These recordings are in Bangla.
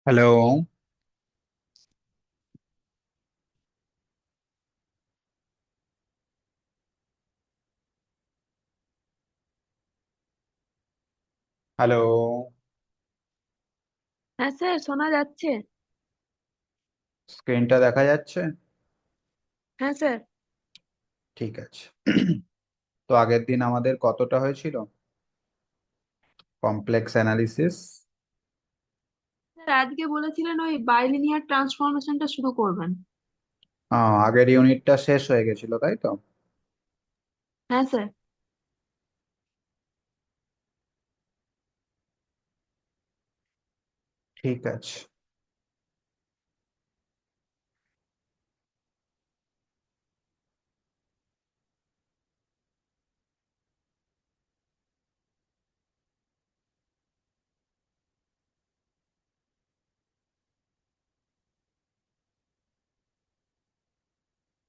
হ্যালো। হ্যালো। হ্যাঁ স্যার, শোনা যাচ্ছে। স্ক্রিনটা দেখা যাচ্ছে? হ্যাঁ স্যার। ঠিক আছে। তো আগের দিন আমাদের কতটা হয়েছিল? Complex analysis. স্যার আজকে বলেছিলেন ওই বাইলিনিয়ার ট্রান্সফরমেশনটা শুরু করবেন। আগের ইউনিটটা শেষ হয়ে গেছিল, তাই তো? হ্যাঁ স্যার। ঠিক আছে।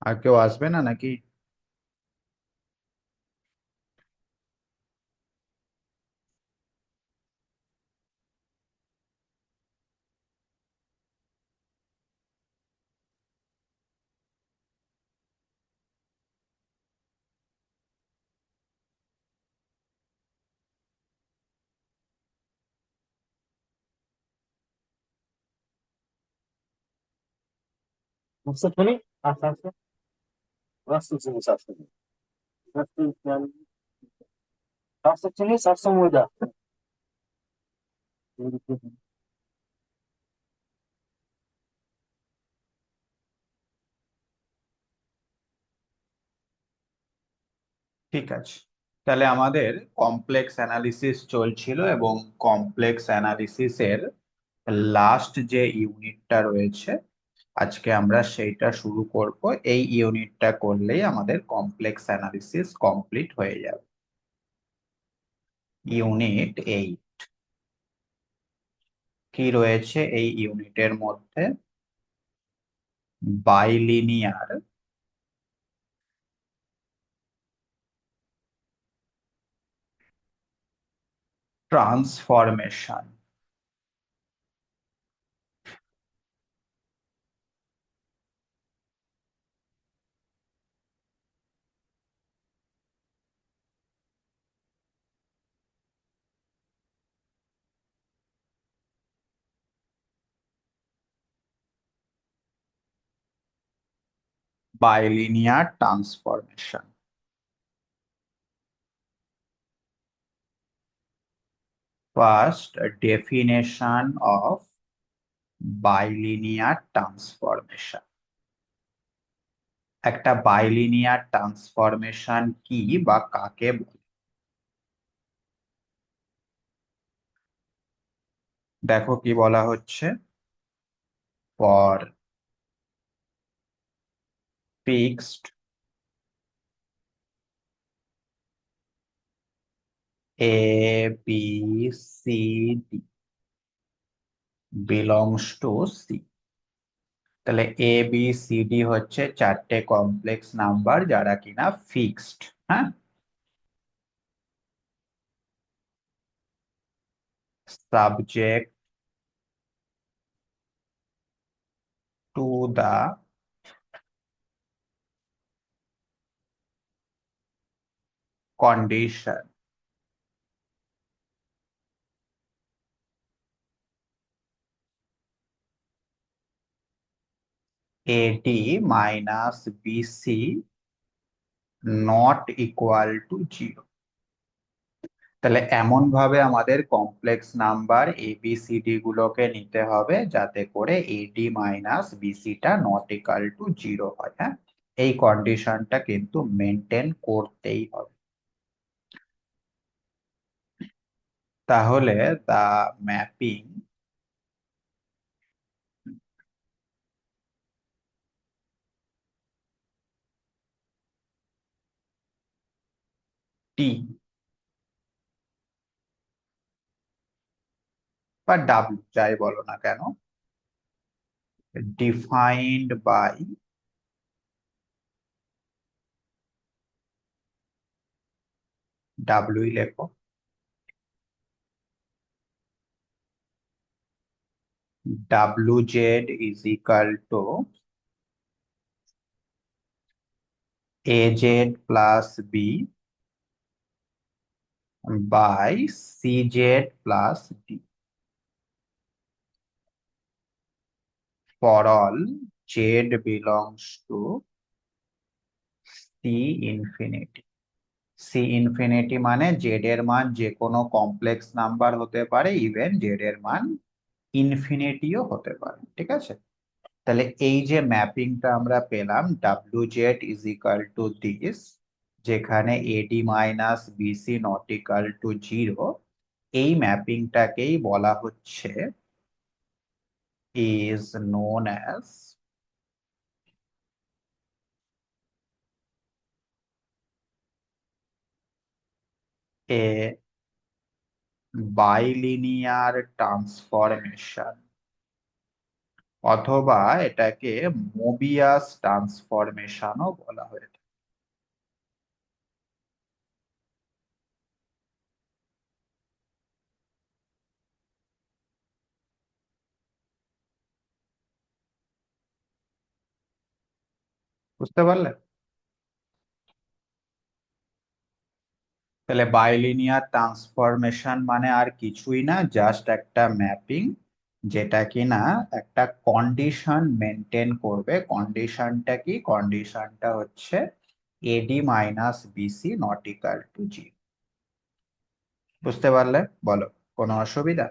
আর কেউ আসবে না নাকি? مستقبلي أساسا رأس المسافر نفس يعني رأس التنس رأس الموضة. ঠিক আছে। তাহলে আমাদের কমপ্লেক্স অ্যানালিসিস চলছিল এবং কমপ্লেক্স অ্যানালিসিসের লাস্ট যে ইউনিটটা রয়েছে, আজকে আমরা সেইটা শুরু করব। এই ইউনিটটা করলেই আমাদের কমপ্লেক্স অ্যানালিসিস কমপ্লিট হয়ে যাবে। ইউনিট 8 কি রয়েছে এই ইউনিটের মধ্যে? Bilinear transformation. Bilinear transformation. First, definition of bilinear transformation. একটা বাইলিনিয়ার ট্রান্সফরমেশন কি বা কাকে বলে? দেখো কি বলা হচ্ছে। For fixed a b c d belongs to C. তাহলে এ বি সি ডি হচ্ছে চারটে কমপ্লেক্স নাম্বার যারা কিনা ফিক্সড। হ্যাঁ। Subject to the condition AD minus BC not equal to zero. তাহলে এমন ভাবে আমাদের কমপ্লেক্স নাম্বার এবিসিডি গুলোকে নিতে হবে যাতে করে এডি মাইনাস বিসিটা নট ইকুয়াল টু জিরো হয়। হ্যাঁ, এই কন্ডিশনটা কিন্তু মেনটেন করতেই হবে। তাহলে দা ম্যাপিং টি বা ডাব্লিউ যাই বলো না কেন, ডিফাইন্ড বাই ডাব্লিউ লেখো wz is equal to az plus b by cz plus d for all z belongs to c infinity। C infinity মানে জেড এর মান যে কোনো কমপ্লেক্স নাম্বার হতে পারে, ইভেন জেড এর মান ইনফিনিটিও হতে পারে, ঠিক আছে। তাহলে এই যে ম্যাপিংটা আমরা পেলাম ডাব্লিউ z is equal to this, যেখানে a d minus BC not equal to zero, এই ম্যাপিংটাকেই বলা হচ্ছে is known as a bilinear transformation, অথবা এটাকে মোবিয়াস ট্রান্সফরমেশনও বলা হয়ে থাকে। বুঝতে পারলে? তাহলে বাইলিনিয়ার ট্রান্সফরমেশন মানে আর কিছুই না, জাস্ট একটা ম্যাপিং যেটা কিনা একটা কন্ডিশন মেনটেন করবে। কন্ডিশনটা কি? কন্ডিশনটা হচ্ছে AD minus BC not equal to zero. বুঝতে পারলে? বলো, কোনো অসুবিধা?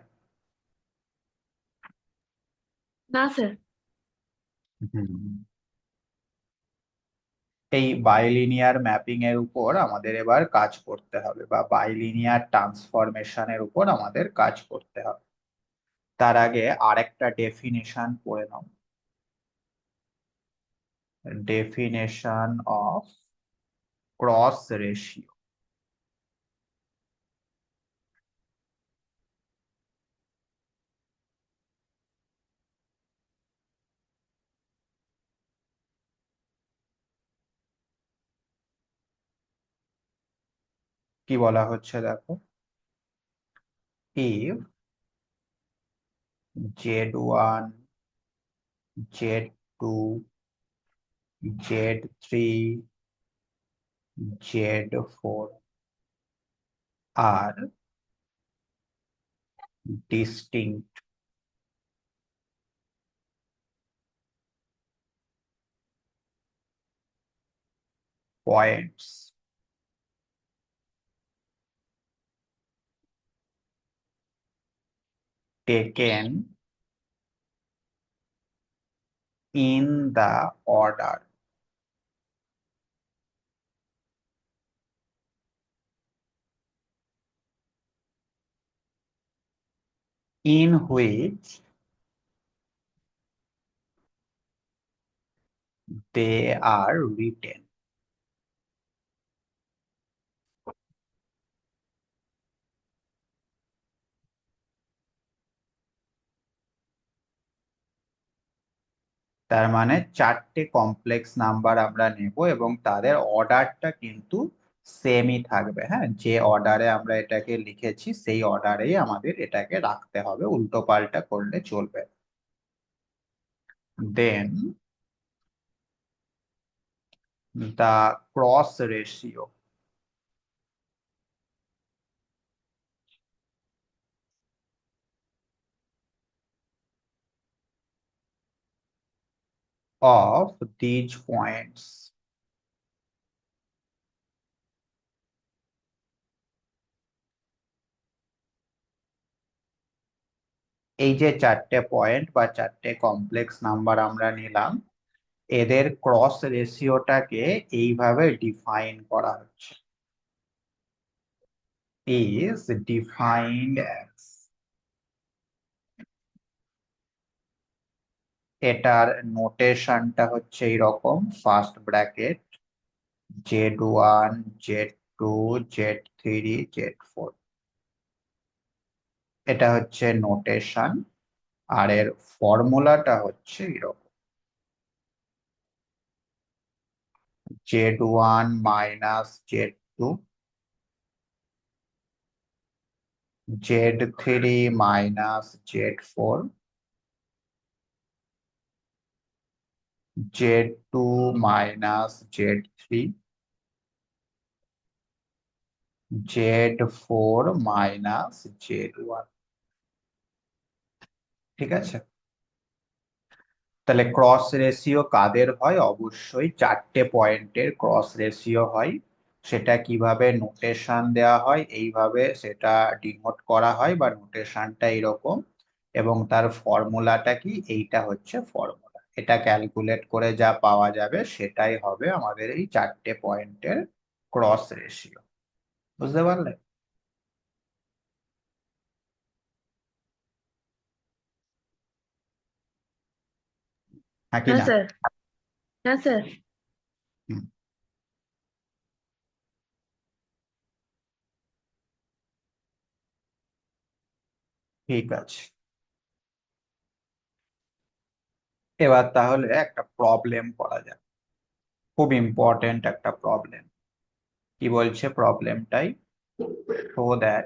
না স্যার। হুম। এই বাইলিনিয়ার ম্যাপিং এর উপর আমাদের এবার কাজ করতে হবে, বা বাইলিনিয়ার ট্রান্সফরমেশনের উপর আমাদের কাজ করতে হবে। তার আগে আরেকটা ডেফিনেশন পড়ে নাও। Definition of cross ratio. কি বলা হচ্ছে দেখো, if z1 z2 z3 z4 are distinct points taken in the order in which they are written। তার মানে চারটে কমপ্লেক্স নাম্বার আমরা নেব এবং তাদের অর্ডারটা কিন্তু সেমই থাকবে। হ্যাঁ, যে অর্ডারে আমরা এটাকে লিখেছি সেই অর্ডারেই আমাদের এটাকে রাখতে হবে, উল্টো পাল্টা করলে চলবে। দেন the cross ratio of these points এই যে চারটে পয়েন্ট বা চারটে কমপ্লেক্স নাম্বার আমরা নিলাম, এদের ক্রস রেশিওটাকে এইভাবে ডিফাইন করা হচ্ছে, is defined as, এটার নোটেশনটা হচ্ছে এইরকম, first bracket z1 z2 z3 z4, এটা হচ্ছে নোটেশন। আর এর ফর্মুলাটা হচ্ছে এরকম, z1 minus z2 z3 minus z4 Z2 minus Z3, Z4 minus Z1। ঠিক আছে, তাহলে ক্রস রেশিও কাদের হয়? অবশ্যই চারটে পয়েন্টের ক্রস রেশিও হয়। সেটা কিভাবে নোটেশন দেওয়া হয়, এইভাবে সেটা ডিনোট করা হয়, বা নোটেশনটা এরকম। এবং তার ফর্মুলাটা কি? এইটা হচ্ছে ফর্মুলা। এটা ক্যালকুলেট করে যা পাওয়া যাবে সেটাই হবে আমাদের এই চারটে পয়েন্টের ক্রস রেশিও। বুঝতে পারলে? হ্যাঁ কি হ্যাঁ না? স্যার। হ্যাঁ স্যার। হুম, ঠিক আছে। এবার তাহলে একটা প্রবলেম করা যাক, খুব ইম্পর্টেন্ট একটা প্রবলেম। কি বলছে প্রবলেমটাই? Show that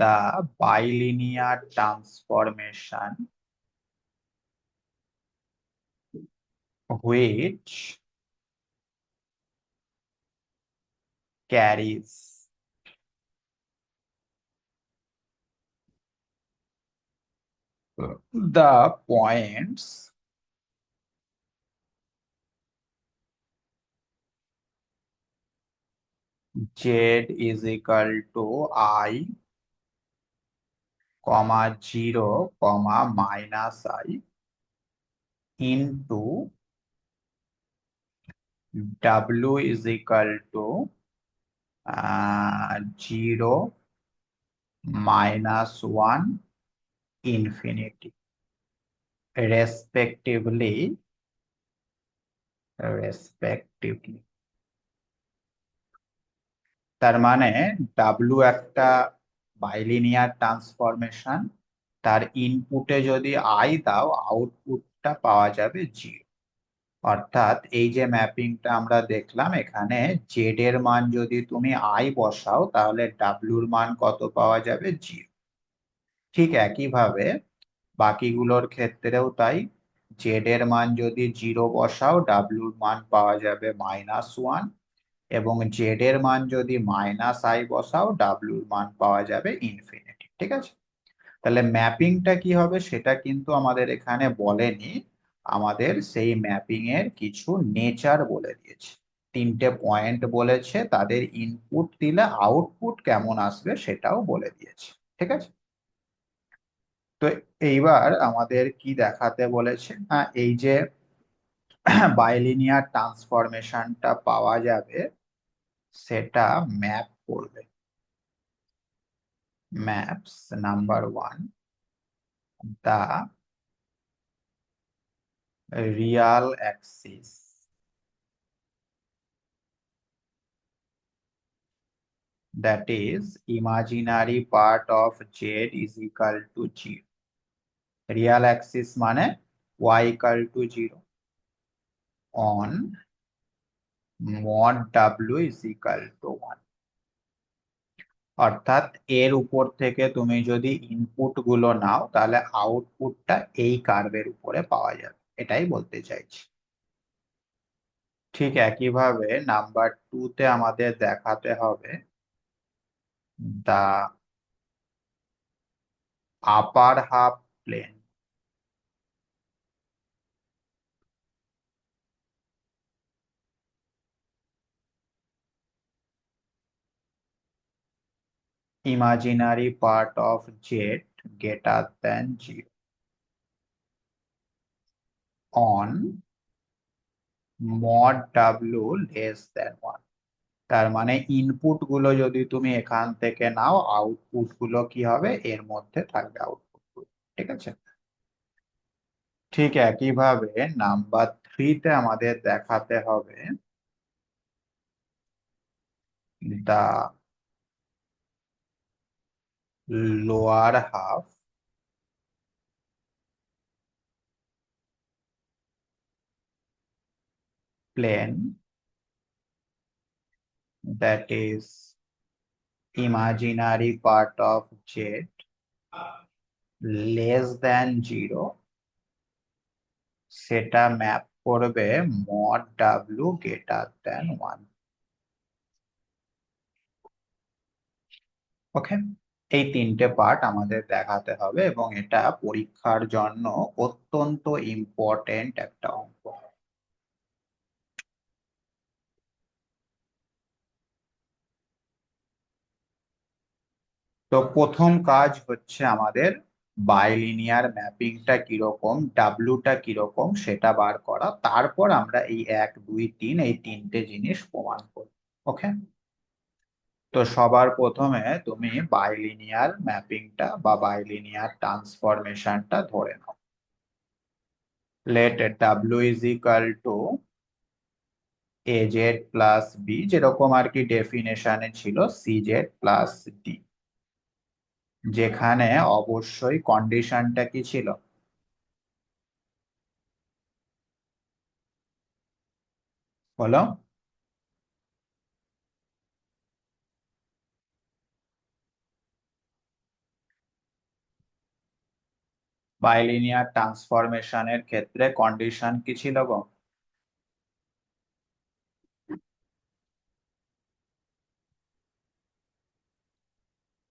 the bilinear transformation which carries the points z is equal to I, comma 0, comma minus I into w is equal to 0, minus 1, infinity, respectively, respectively। তার মানে ডাব্লু একটা বাইলিনিয়ার ট্রান্সফরমেশন, তার ইনপুটে যদি আই দাও আউটপুটটা পাওয়া যাবে জিরো। অর্থাৎ এই যে ম্যাপিংটা আমরা দেখলাম, এখানে জেড এর মান যদি তুমি আই বসাও তাহলে ডাব্লুর মান কত পাওয়া যাবে? জিরো। ঠিক একইভাবে বাকিগুলোর ক্ষেত্রেও তাই, জেড এর মান যদি জিরো বসাও ডাব্লুর মান পাওয়া যাবে -1, এবং জেড এর মান যদি মাইনাস আই বসাও ডাব্লুর মান পাওয়া যাবে ইনফিনিটি। ঠিক আছে, তাহলে ম্যাপিংটা কি হবে সেটা কিন্তু আমাদের এখানে বলেনি, আমাদের সেই ম্যাপিং এর কিছু নেচার বলে দিয়েছে। তিনটে পয়েন্ট বলেছে, তাদের ইনপুট দিলে আউটপুট কেমন আসবে সেটাও বলে দিয়েছে। ঠিক আছে, তো এইবার আমাদের কি দেখাতে বলেছে? হ্যাঁ, এই যে বাইলিনিয়ার ট্রান্সফরমেশনটা পাওয়া যাবে সেটা ম্যাপ করবে। Maps number 1, the real axis, that is imaginary part of z is equal to 0। Real axis মানে y equal to 0 on mod w is equal to 1। অর্থাৎ এর উপর থেকে তুমি যদি ইনপুট গুলো নাও তাহলে আউটপুটটা এই কার্ভের উপরে পাওয়া যাবে, এটাই বলতে চাইছি। ঠিক একইভাবে নাম্বার 2 তে আমাদের দেখাতে হবে the upper half plane, imaginary part of z greater than 0 on mod w less than 1। তার মানে ইনপুট গুলো যদি তুমি এখান থেকে নাও আউটপুট গুলো কি হবে? এর মধ্যে থাকবে আউটপুট গুলো। ঠিক আছে, ঠিক একইভাবে নাম্বার 3 তে আমাদের দেখাতে হবে the lower half plane, that is imaginary part of z less than 0 সেটা ম্যাপ করবে মড ডাব্লু গ্রেটার দ্যান 1। ওকে, এই তিনটে পার্ট আমাদের দেখাতে হবে এবং এটা পরীক্ষার জন্য অত্যন্ত ইম্পর্টেন্ট একটা অঙ্ক। তো প্রথম কাজ হচ্ছে আমাদের বাইলিনিয়ার ম্যাপিংটা কিরকম, ডাব্লুটা কিরকম সেটা বার করা, তারপর আমরা এই 1 2 3 এই তিনটে জিনিস প্রমাণ করব। ওকে, তো সবার প্রথমে তুমি বাইলিনিয়ার ম্যাপিংটা বা বাইলিনিয়ার ট্রান্সফরমেশনটা ধরে নাও। লেট ডাব্লু is equal to a z plus b, যেরকম আর কি ডেফিনেশনে ছিল সি জেড প্লাস ডি, যেখানে অবশ্যই কন্ডিশনটা কি ছিল বলো? বাইলিনিয়ার ট্রান্সফরমেশনের ক্ষেত্রে কন্ডিশন কি ছিল গো?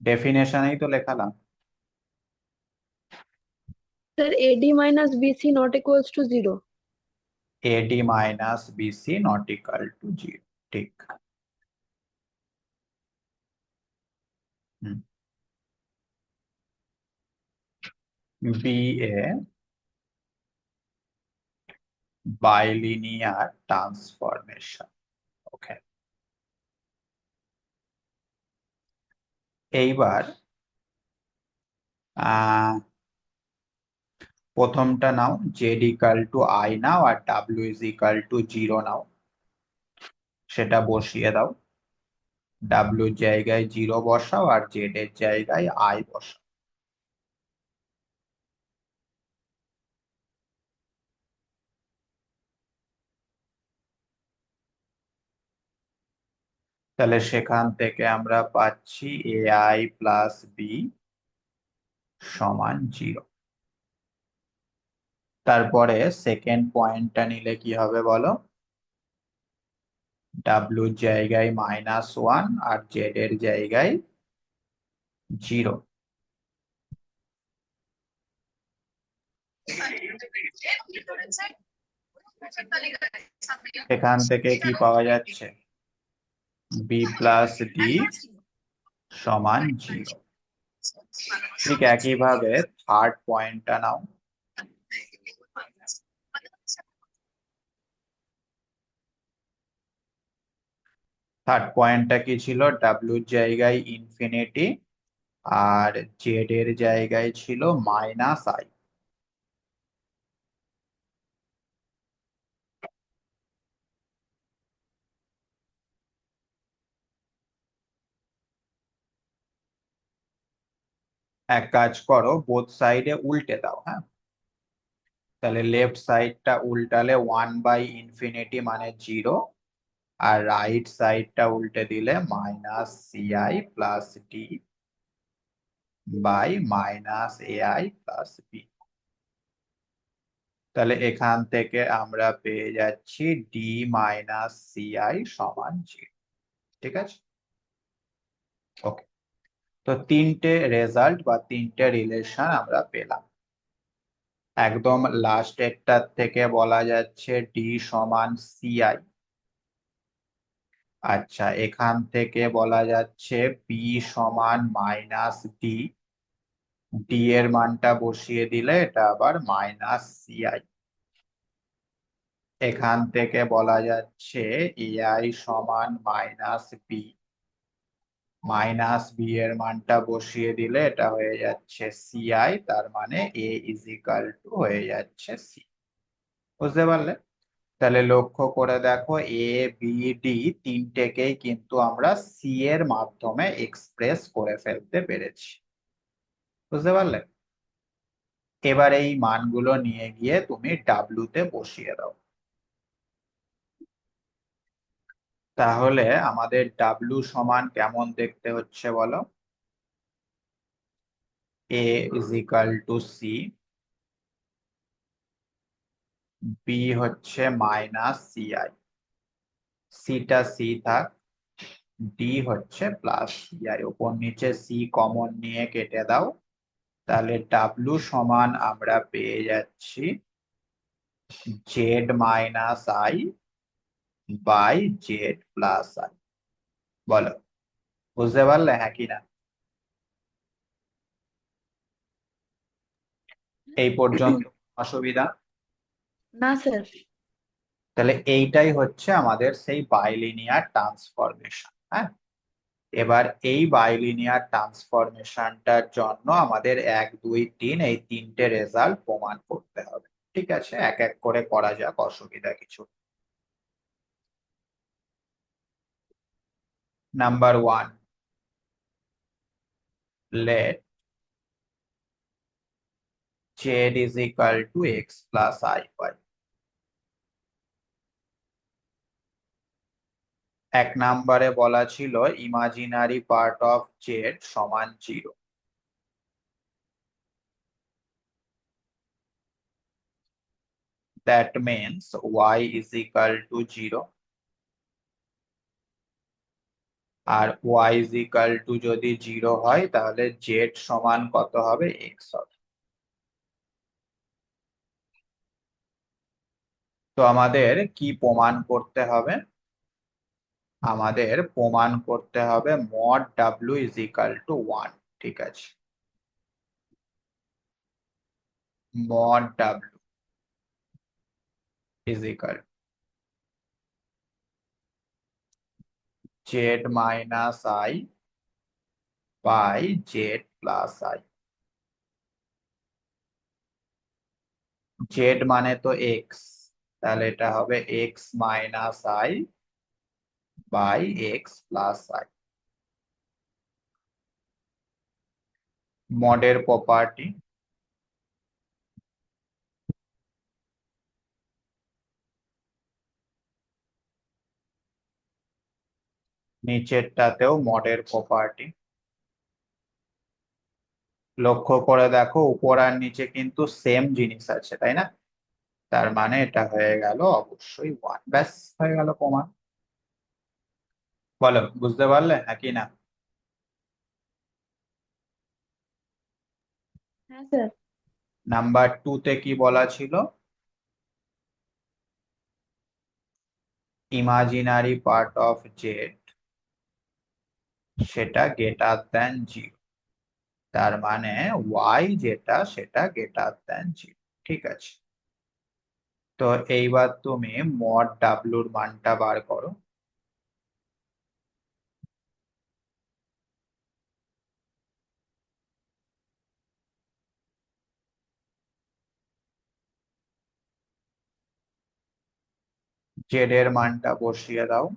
ডেফিনেশনেই তো লেখালাম। Sir a d minus BC not equals to zero. A d minus BC not equal to 0, ঠিক। Be a bilinear transformation. Okay, এইবার আহ প্রথমটা নাও, জেড ইকাল টু আই নাও আর ডাব্লিউ ইজ ইকাল টু 0 নাও, সেটা বসিয়ে দাও। ডাব্লিউর জায়গায় 0 বসাও আর জেড এর জায়গায় আই বসাও। তাহলে সেখান থেকে আমরা পাচ্ছি এ আই প্লাস বি সমান 0। তারপরে সেকেন্ড পয়েন্টটা নিলে কি হবে বলো? ডাব্লিউর জায়গায় -1 আর জেড এর জায়গায় 0। এখান থেকে কি পাওয়া যাচ্ছে? বি প্লাস ডি সমান 0। ঠিক একইভাবে থার্ড পয়েন্টটা নাও। থার্ড পয়েন্টটা কি ছিল? ডাব্লিউর জায়গায় ইনফিনিটি আর জেড এর জায়গায় ছিল -i। এক কাজ করো, বোথ সাইডে উল্টে দাও। হ্যাঁ, তাহলে লেফট সাইডটা উল্টালে 1/∞ মানে 0, আর রাইট সাইডটা উল্টে দিলে -ci plus D by -ai plus B. তাহলে এখান থেকে আমরা পেয়ে যাচ্ছি ডি মাইনাস সিআই সমান 0। ঠিক আছে, ওকে। তো তিনটে রেজাল্ট বা তিনটে রিলেশন আমরা পেলাম। একদম লাস্ট একটার থেকে বলা যাচ্ছে ডি সমান সিআই। আচ্ছা, এখান থেকে বলা যাচ্ছে পি সমান -ডি, ডি এর মানটা বসিয়ে দিলে এটা আবার -সিআই। এখান থেকে বলা যাচ্ছে এআই সমান -বি, বি এর মানটা বসিয়ে দিলে এটা হয়ে যাচ্ছে সিআই, তার মানে এ ইজ ইকাল টু হয়ে যাচ্ছে সি। বুঝতে পারলে? তাহলে লক্ষ্য করে দেখো, এ বি ডি তিনটেকেই কিন্তু আমরা সি এর মাধ্যমে এক্সপ্রেস করে ফেলতে পেরেছি। বুঝতে পারলে? এবার এই মানগুলো নিয়ে গিয়ে তুমি ডাব্লু তে বসিয়ে দাও। তাহলে আমাদের ডাব্লু সমান কেমন দেখতে হচ্ছে বলো? A is equal to C, B হচ্ছে মাইনাস সিআই, সিটা সি থাক, ডি হচ্ছে প্লাস সিআই, উপর নিচে সি কমন নিয়ে কেটে দাও, তাহলে ডাব্লু সমান আমরা পেয়ে যাচ্ছি Z minus I by Z plus I. বলো, বুঝতে পারলে হ্যাঁ কি না? এই পর্যন্ত অসুবিধা? না স্যার। তাহলে এইটাই হচ্ছে আমাদের সেই বাইলিনিয়ার ট্রান্সফরমেশন। হ্যাঁ, এবার এই বাইলিনিয়ার ট্রান্সফরমেশনটার জন্য আমাদের 1 2 3 এই তিনটে রেজাল্ট প্রমাণ করতে হবে। ঠিক আছে, এক এক করে করা যাক, অসুবিধা কিছু। Number 1, let z is equal to x plus iy। এক নম্বরে বলা ছিল ইমাজিনারি পার্ট অফ জেড সমান 0। That means y is equal to 0, R y is equal to যদি 0 হয় তাহলে z সমান কত হবে? x হবে। তো আমাদের কি প্রমাণ করতে হবে? আমাদের প্রমাণ করতে হবে mod w is equal to 1। ঠিক আছে, mod w is equal z minus I by z plus I। z মানে তো x, তাহলে এটা হবে x minus I by x plus I। মডের প্রপার্টি, নিচেরটাতেও মডের প্রপার্টি। লক্ষ্য করে দেখো উপর আর নিচে কিন্তু সেম জিনিস আছে, তাই না? তার মানে এটা হয়ে গেল অবশ্যই 1। ব্যাস, হয়ে গেল প্রমাণ। বলো, বুঝতে পারলে হ্যাঁ কি না? হ্যাঁ স্যার। নাম্বার 2 তে কি বলা ছিল? ইমাজিনারি পার্ট অফ জেড সেটা গ্রেটার দেন 0, তার মানে ওয়াই যেটা সেটা গ্রেটার দেন 0। ঠিক আছে, তো এইবার তুমি মড ডাব্লুর মানটা বার করো। জেড এর মানটা বসিয়ে দাও।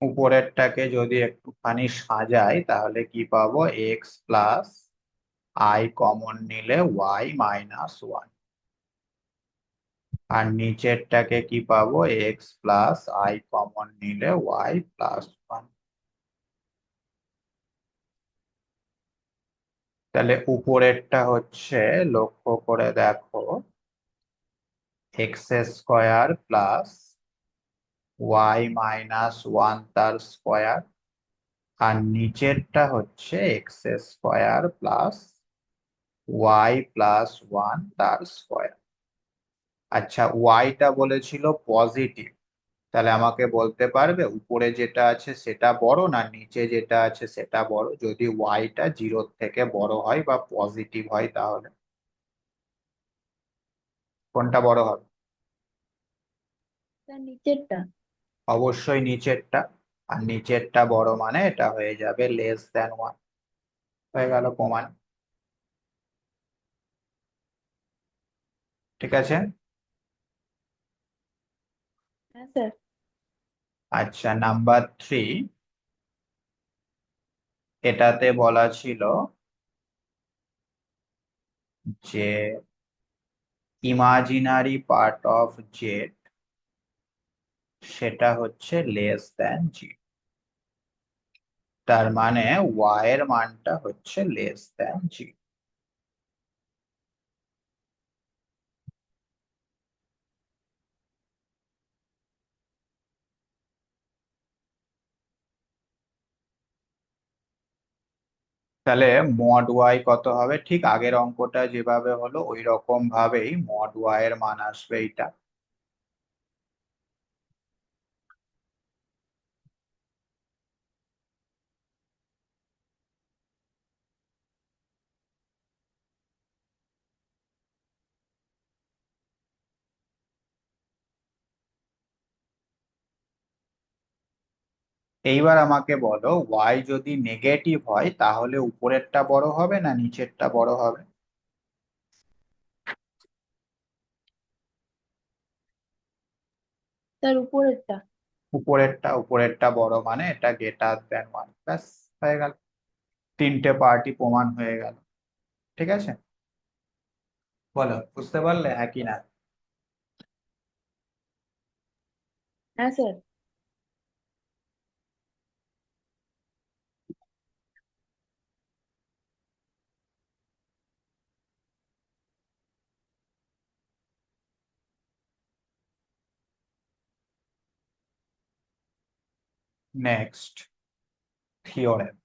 উপরেরটাকে যদি একটুখানি সাজাই তাহলে কি পাবো? এক্স প্লাস আই কমন নিলে ওয়াই মাইনাস 1, আর নিচেরটাকে কি পাবো? এক্স প্লাস আই কমন নিলে ওয়াই প্লাস 1। তাহলে উপরেরটা হচ্ছে, লক্ষ্য করে দেখো, X square plus Y minus 1 তার স্কোয়ার, আর নিচেরটা হচ্ছে X square plus Y plus 1 তার স্কোয়ার। আচ্ছা, ওয়াইটা বলেছিল পজিটিভ, তাহলে আমাকে বলতে পারবে উপরে যেটা আছে সেটা বড় না নিচে যেটা আছে সেটা বড়? যদি ওয়াইটা 0 থেকে বড় হয় বা পজিটিভ হয় তাহলে কোনটা বড় হবে? স্যার নিচেরটা। অবশ্যই নিচেরটা, আর নিচেরটা বড় মানে এটা হয়ে যাবে লেস দেন 1। হয়ে গেল প্রমাণ। ঠিক আছে। হ্যাঁ স্যার। আচ্ছা, নাম্বার 3, এটাতে বলা ছিল যে ইমাজিনারি পার্ট অফ জেড সেটা হচ্ছে লেস দ্যান জি, তার মানে ওয়াই এর মানটা হচ্ছে লেস দ্যান জি। তাহলে মড ওয়াই কত হবে? ঠিক আগের অঙ্কটা যেভাবে হলো ওই রকম ভাবেই মড ওয়াই এর মান আসবে এইটা। এইবার আমাকে বলো, ওয়াই যদি নেগেটিভ হয় তাহলে উপরেরটা বড় হবে না নিচেরটা বড় হবে? তার উপরেরটা। উপরেরটা বড় মানে এটা গ্রেটার দ্যান ওয়ান, ব্যাস হয়ে গেল, তিনটে পার্টি প্রমাণ হয়ে গেল। ঠিক আছে, বলো বুঝতে পারলে হ্যাঁ কি না? হ্যাঁ স্যার। নেক্সট থিওরেম,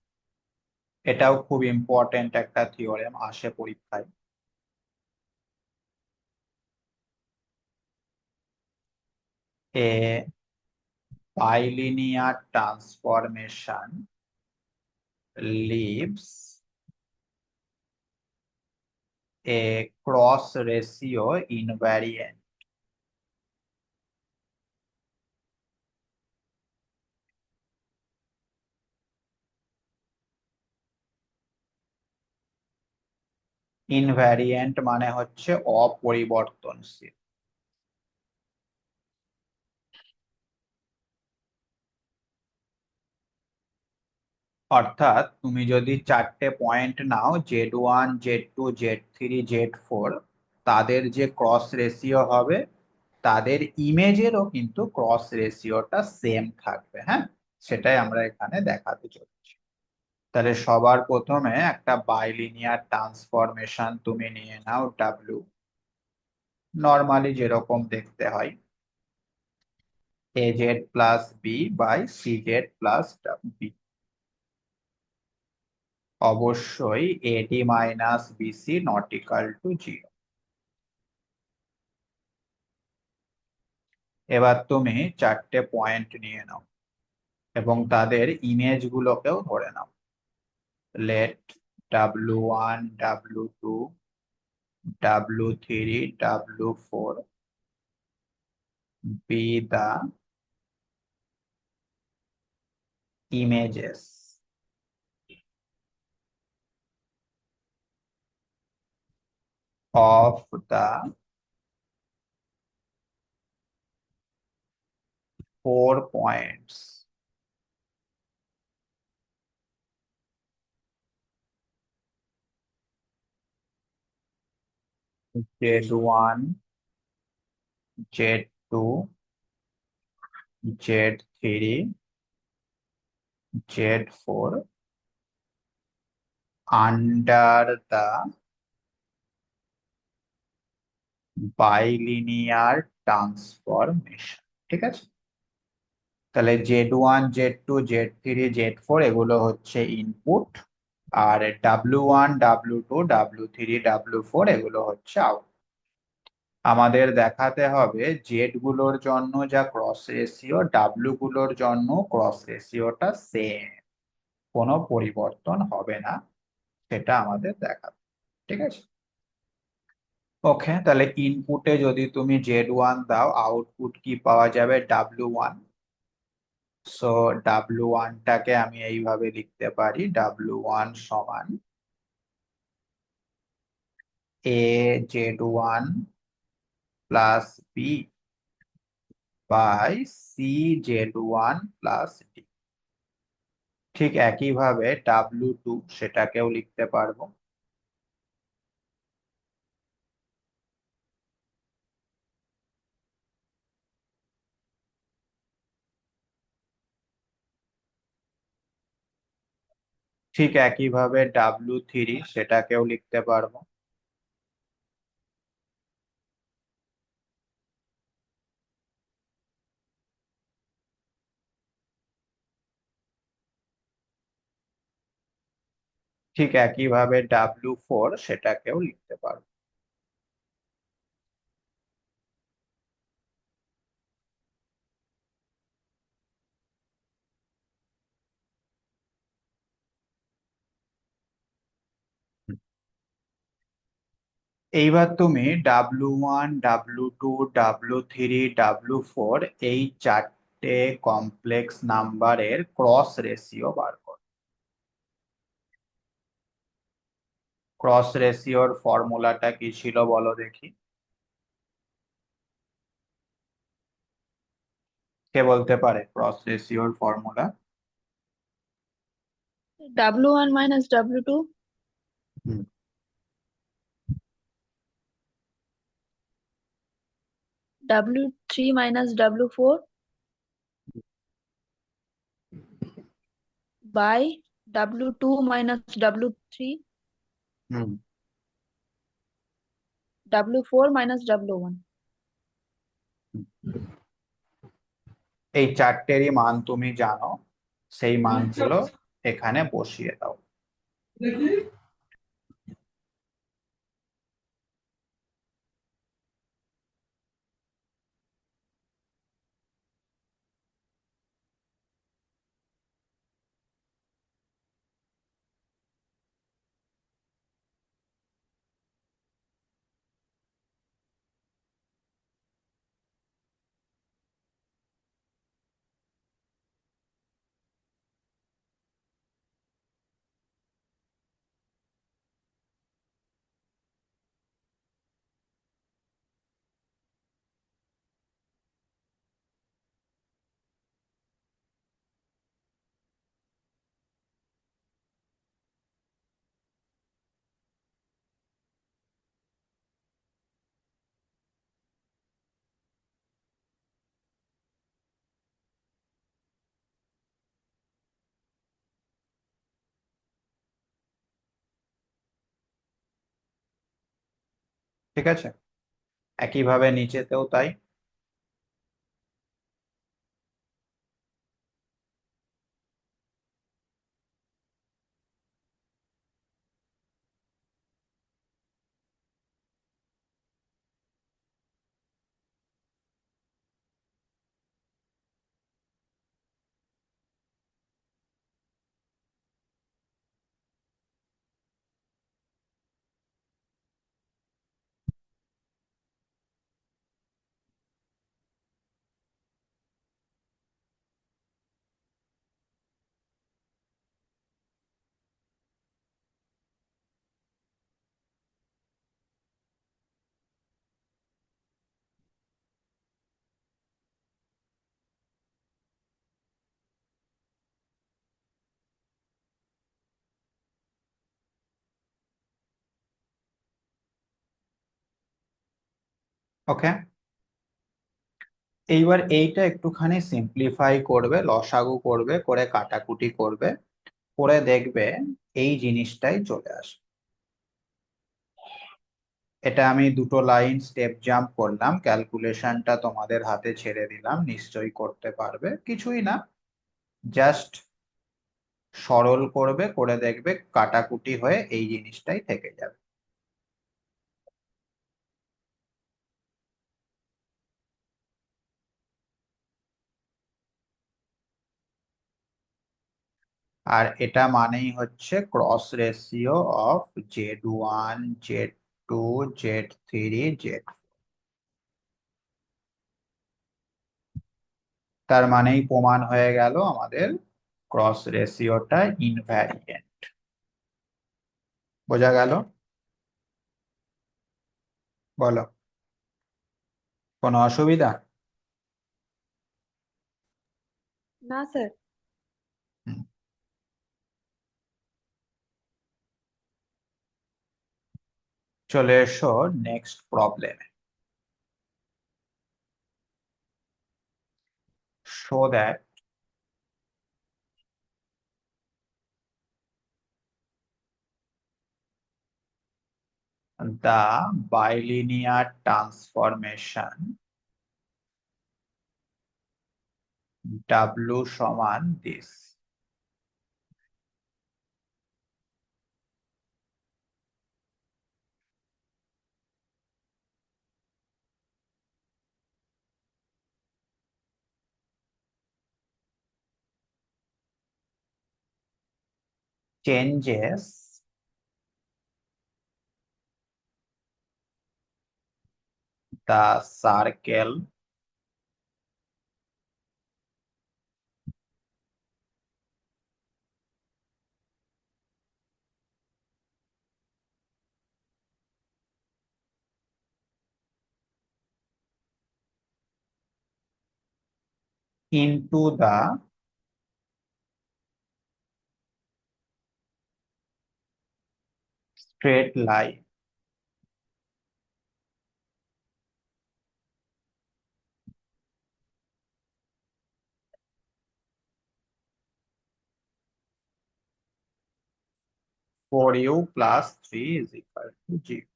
এটাও খুব ইম্পর্টেন্ট একটা থিওরেম, আসে পরীক্ষায়। A bilinear transformation leaves a cross ratio invariant. Invariant মানে হচ্ছে অপরিবর্তনশীল। অর্থাৎ তুমি যদি চারটে পয়েন্ট নাও, Z1 Z2 Z3 Z4, তাদের যে ক্রস রেশিও হবে তাদের ইমেজেরও কিন্তু ক্রস রেশিওটা সেম থাকবে। হ্যাঁ, সেটাই আমরা এখানে দেখাতে চলেছি। তাহলে সবার প্রথমে একটা বাইলিনিয়ার ট্রান্সফরমেশন তুমি নিয়ে নাও ডাব্লিউ, নর্মালি যেরকম দেখতে হয়, a z plus B by C Z plus b. অবশ্যই a d minus BC not equal to zero. এবার তুমি চারটে পয়েন্ট নিয়ে নাও এবং তাদের ইমেজ গুলোকেও ধরে নাও। Let W1 W2 W3 W4 be the images of the 4 points Z1 Z2 Z3 Z4 under the bilinear transformation। ঠিক আছে, তাহলে Z1 Z2 Z3 Z4 এগুলো হচ্ছে ইনপুট, আর W1 W2 W3 W4 এগুলো হচ্ছে আউট। আমাদের দেখাতে হবে জেড গুলোর জন্য যা ক্রস রেশিও, ডাব্লিউ গুলোর জন্য ক্রস রেশিওটা সেম, কোনো পরিবর্তন হবে না, সেটা আমাদের দেখাতে। ঠিক আছে, ওকে। তাহলে ইনপুটে যদি তুমি Z1 দাও, আউটপুট কি পাওয়া যাবে? W1। সো W1টাকে আমি এইভাবে লিখতে পারি, W1 সমান A Z1 plus B by C Z1 plus D. ঠিক একইভাবে W2 সেটাকেও লিখতে পারবো। ঠিক একইভাবে W3 সেটাকেও লিখতে পারবো। ঠিক একইভাবে W4 সেটাকেও লিখতে পারবো। এইবার তুমি W1, W2, W3, W4 এই চারটে কমপ্লেক্স নাম্বারের ক্রস রেশিও বার করো। ক্রস রেশিওর ফর্মুলাটা কি ছিল বলো দেখি। কে বলতে পারে ক্রস রেশিওর formula? W1 minus W2, W3 minus W4 by W2 minus W3, hmm W4 minus W1. এই চারটেরই মান তুমি জানো, সেই মানগুলো এখানে বসিয়ে দাও। ঠিক আছে, একইভাবে নিচেতেও তাই। ওকে, এইবার এইটা একটুখানি সিম্পলিফাই করবে, লসাগু করবে, করে কাটাকুটি করবে, করে দেখবে এই জিনিসটাই চলে আসবে। এটা আমি দুটো লাইন স্টেপ জাম্প করলাম, ক্যালকুলেশনটা তোমাদের হাতে ছেড়ে দিলাম, নিশ্চয়ই করতে পারবে, কিছুই না, জাস্ট সরল করবে, করে দেখবে কাটাকুটি হয়ে এই জিনিসটাই থেকে যাবে। আর এটা মানেই হচ্ছে cross ratio of Z1, Z2, Z3, Z। তার মানেই প্রমাণ হয়ে গেল আমাদের ক্রস রেশিওটা ইনভ্যারিয়েন্ট। বোঝা গেল? বলো, কোনো অসুবিধা? না স্যার। হুম। চলে এসো নেক্সট প্রবলেমে। show that the bilinear transformation W সমান this. Changes the circle into the straight line. For u plus 3 is equal to 0.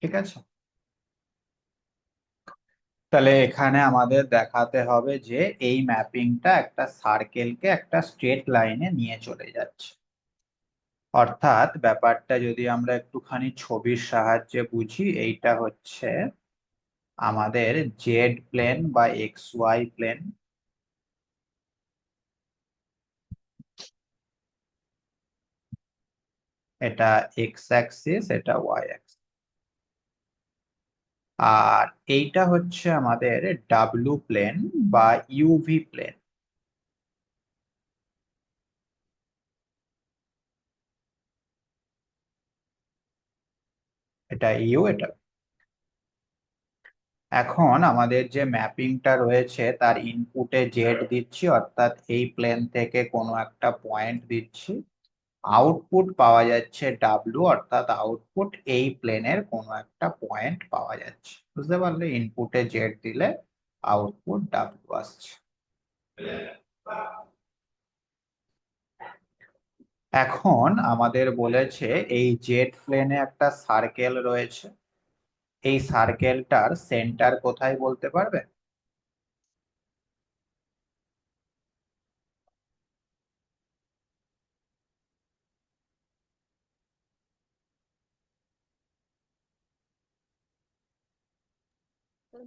ঠিক আছে, তাহলে এখানে আমাদের দেখাতে হবে যে এই ম্যাপিংটা একটা সার্কেলকে একটা স্ট্রেট লাইনে নিয়ে চলে যাচ্ছে। অর্থাৎ ব্যাপারটা যদি আমরা একটুখানি ছবির সাহায্যে বুঝি, এইটা হচ্ছে আমাদের জেড প্লেন বা এক্স ওয়াই প্লেন। এটা এক্স অ্যাক্সিস, এটা ওয়াই অ্যাক্সিস। আর এইটা হচ্ছে আমাদের ডাব্লু প্লেন বা ইউভি প্লেন। এটা ইউ, এটা। এখন আমাদের যে ম্যাপিংটা রয়েছে তার ইনপুটে জেড দিচ্ছি, অর্থাৎ এই প্লেন থেকে কোনো একটা পয়েন্ট দিচ্ছি। আউটপুট পাওয়া যাচ্ছে ডাব্লু, অর্থাৎ আউটপুট এই প্লেনের কোনো একটা পয়েন্ট পাওয়া যাচ্ছে। বুঝতে পারলে, ইনপুটে জেড দিলে আউটপুট ডাব্লু আসছে। এখন আমাদের বলেছে এই জেড প্লেনে একটা সার্কেল রয়েছে, এই সার্কেলটার সেন্টার কোথায় বলতে পারবে?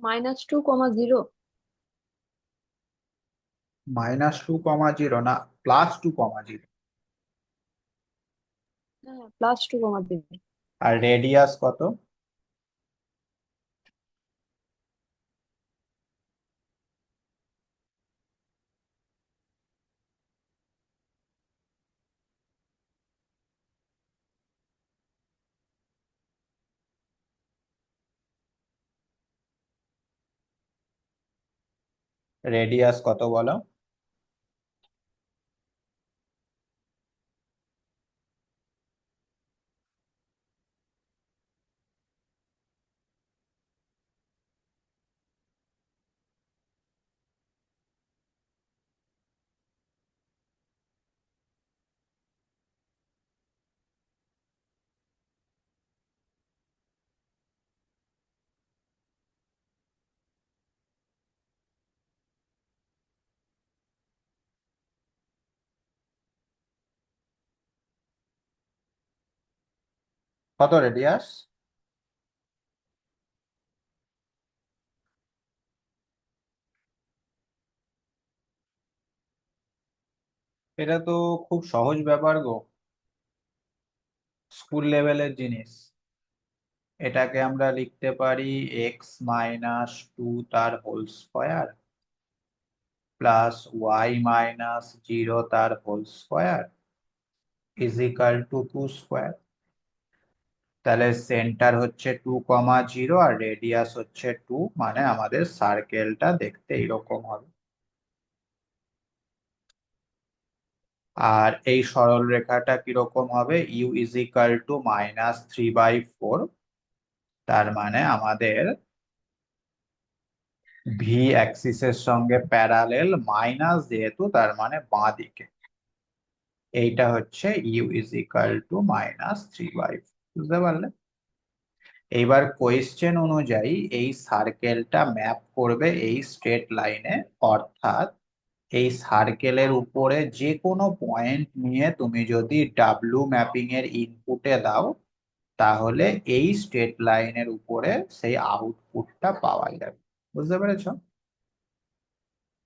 -2, 0। -2, 0 না, +2, 0। হ্যাঁ, +2, 0। আর রেডিয়াস কত? রেডিয়াস কত বলো? কত রেডিয়াস? এটা তো খুব সহজ ব্যাপার গো, স্কুল লেভেলের জিনিস। এটাকে আমরা লিখতে পারি x-2 তার হোল স্কোয়ার প্লাস y-0 তার whole square is equal to 2 square. তাহলে সেন্টার হচ্ছে 2, 0 আর রেডিয়াস হচ্ছে 2, মানে আমাদের সার্কেলটা দেখতে এরকম হবে। আর এই সরল রেখাটা কিরকম হবে, ইউ ইজ ইকাল টু -3/4। তার মানে আমাদের ভি অ্যাক্সিসের সঙ্গে প্যারালেল মাইনাস, যেহেতু তার মানে বাঁ দিকে, এইটা হচ্ছে ইউ ইজ ইকাল টু -3/4। বুঝতে পারলে? এইবার কোয়েশ্চেন অনুযায়ী এই সার্কেলটা ম্যাপ করবে এই স্ট্রেট লাইনে, অর্থাৎ এই সার্কেলের উপরে যে কোনো পয়েন্ট নিয়ে তুমি যদি ডাব্লু ম্যাপিং এর ইনপুটে দাও, তাহলে এই স্ট্রেট লাইনের উপরে সেই আউটপুটটা পাওয়া যাবে। বুঝতে পেরেছো?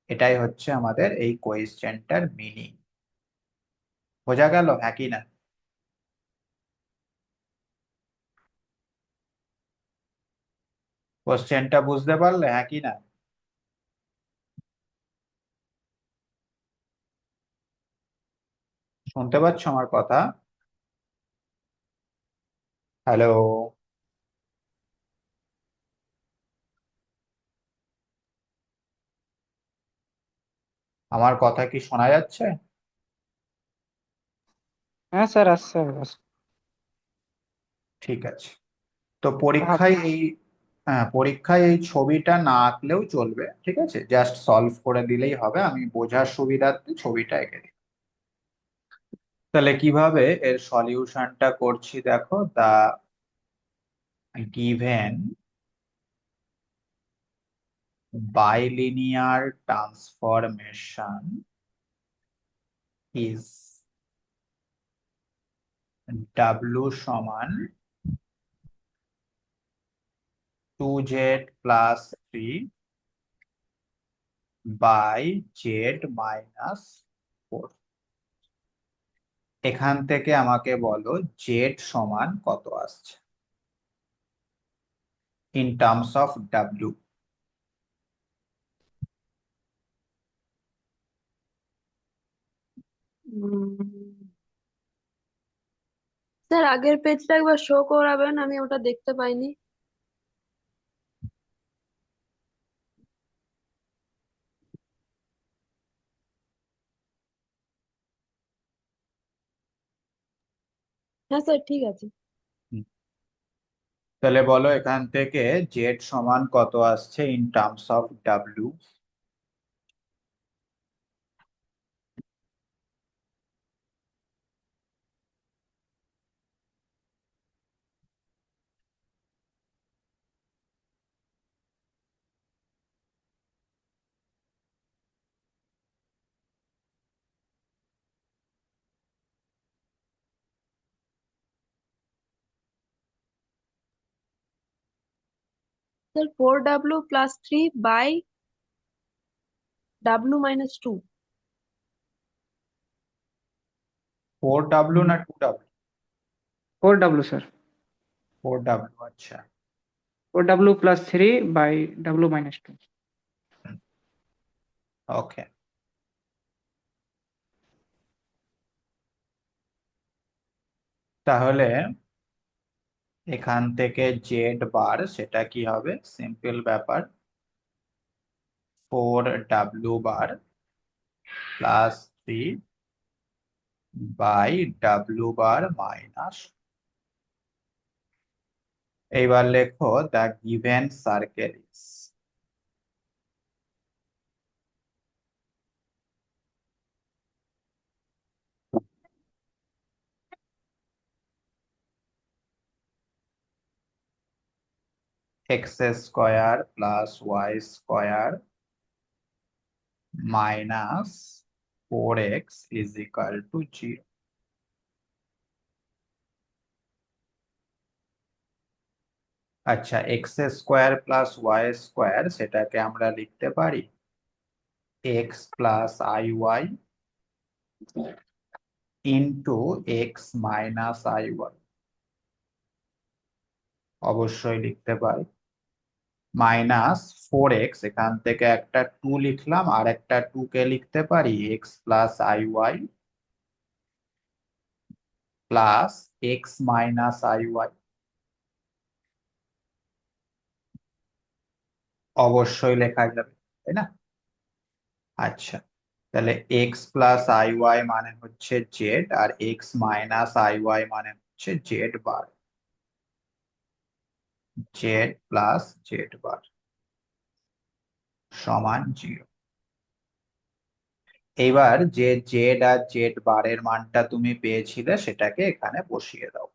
এটাই হচ্ছে আমাদের এই কোয়েশ্চেনটার মিনিং। বোঝা গেল, হ্যাঁ কি না? কোশ্চেনটা বুঝতে পারলে, হ্যাঁ কি না? শুনতে পাচ্ছ আমার কথা? হ্যালো? আমার কথা কি শোনা যাচ্ছে? হ্যাঁ স্যার, আসছে আওয়াজ। ঠিক আছে। তো পরীক্ষায় এই, হ্যাঁ, পরীক্ষায় এই ছবিটা না আঁকলেও চলবে, ঠিক আছে, জাস্ট সলভ করে দিলেই হবে, আমি বোঝার সুবিধার্থে ছবিটা এঁকে দিই। তাহলে কিভাবে এর সলিউশনটা করছি দেখো। দা given bilinear transformation is W সমান 2z plus 3 by z minus 4। এখান থেকে আমাকে বলো z সমান কত আসছে in terms of W। Sir আগের পেজটা একবার শো করাবেন, আমি ওটা দেখতে পাইনি। হ্যাঁ স্যার, ঠিক আছে। তাহলে বলো এখান থেকে z সমান কত আসছে in terms of W। Sir 4W+3/W-2। 4W না 2W? 4W sir. 4W, আচ্ছা। 4W+3/W-2। ওকে। তাহলে এখান থেকে জেড বার সেটা কি হবে, সিম্পল ব্যাপার, 4W বার +3/W বার -। এইবার লেখো the given circle is x² + y² -4x = 0। আচ্ছা, x² + y² সেটাকে আমরা লিখতে পারি x + iy into x - iy। অবশ্যই লিখতে পারি। -4x, এখান থেকে একটা 2 লিখলাম, আর একটা 2 কে লিখতে পারি x + iy plus x - iy। অবশ্যই লেখা যাবে, তাই না? আচ্ছা, তাহলে এক্স প্লাস আই ওয়াই মানে হচ্ছে জেড, আর এক্স মাইনাস আই ওয়াই মানে হচ্ছে Z bar, Z plus Z bar সমান 0। এবার যে জেড আর জেড বারের মানটা তুমি পেয়েছিলে সেটাকে এখানে বসিয়ে দাও।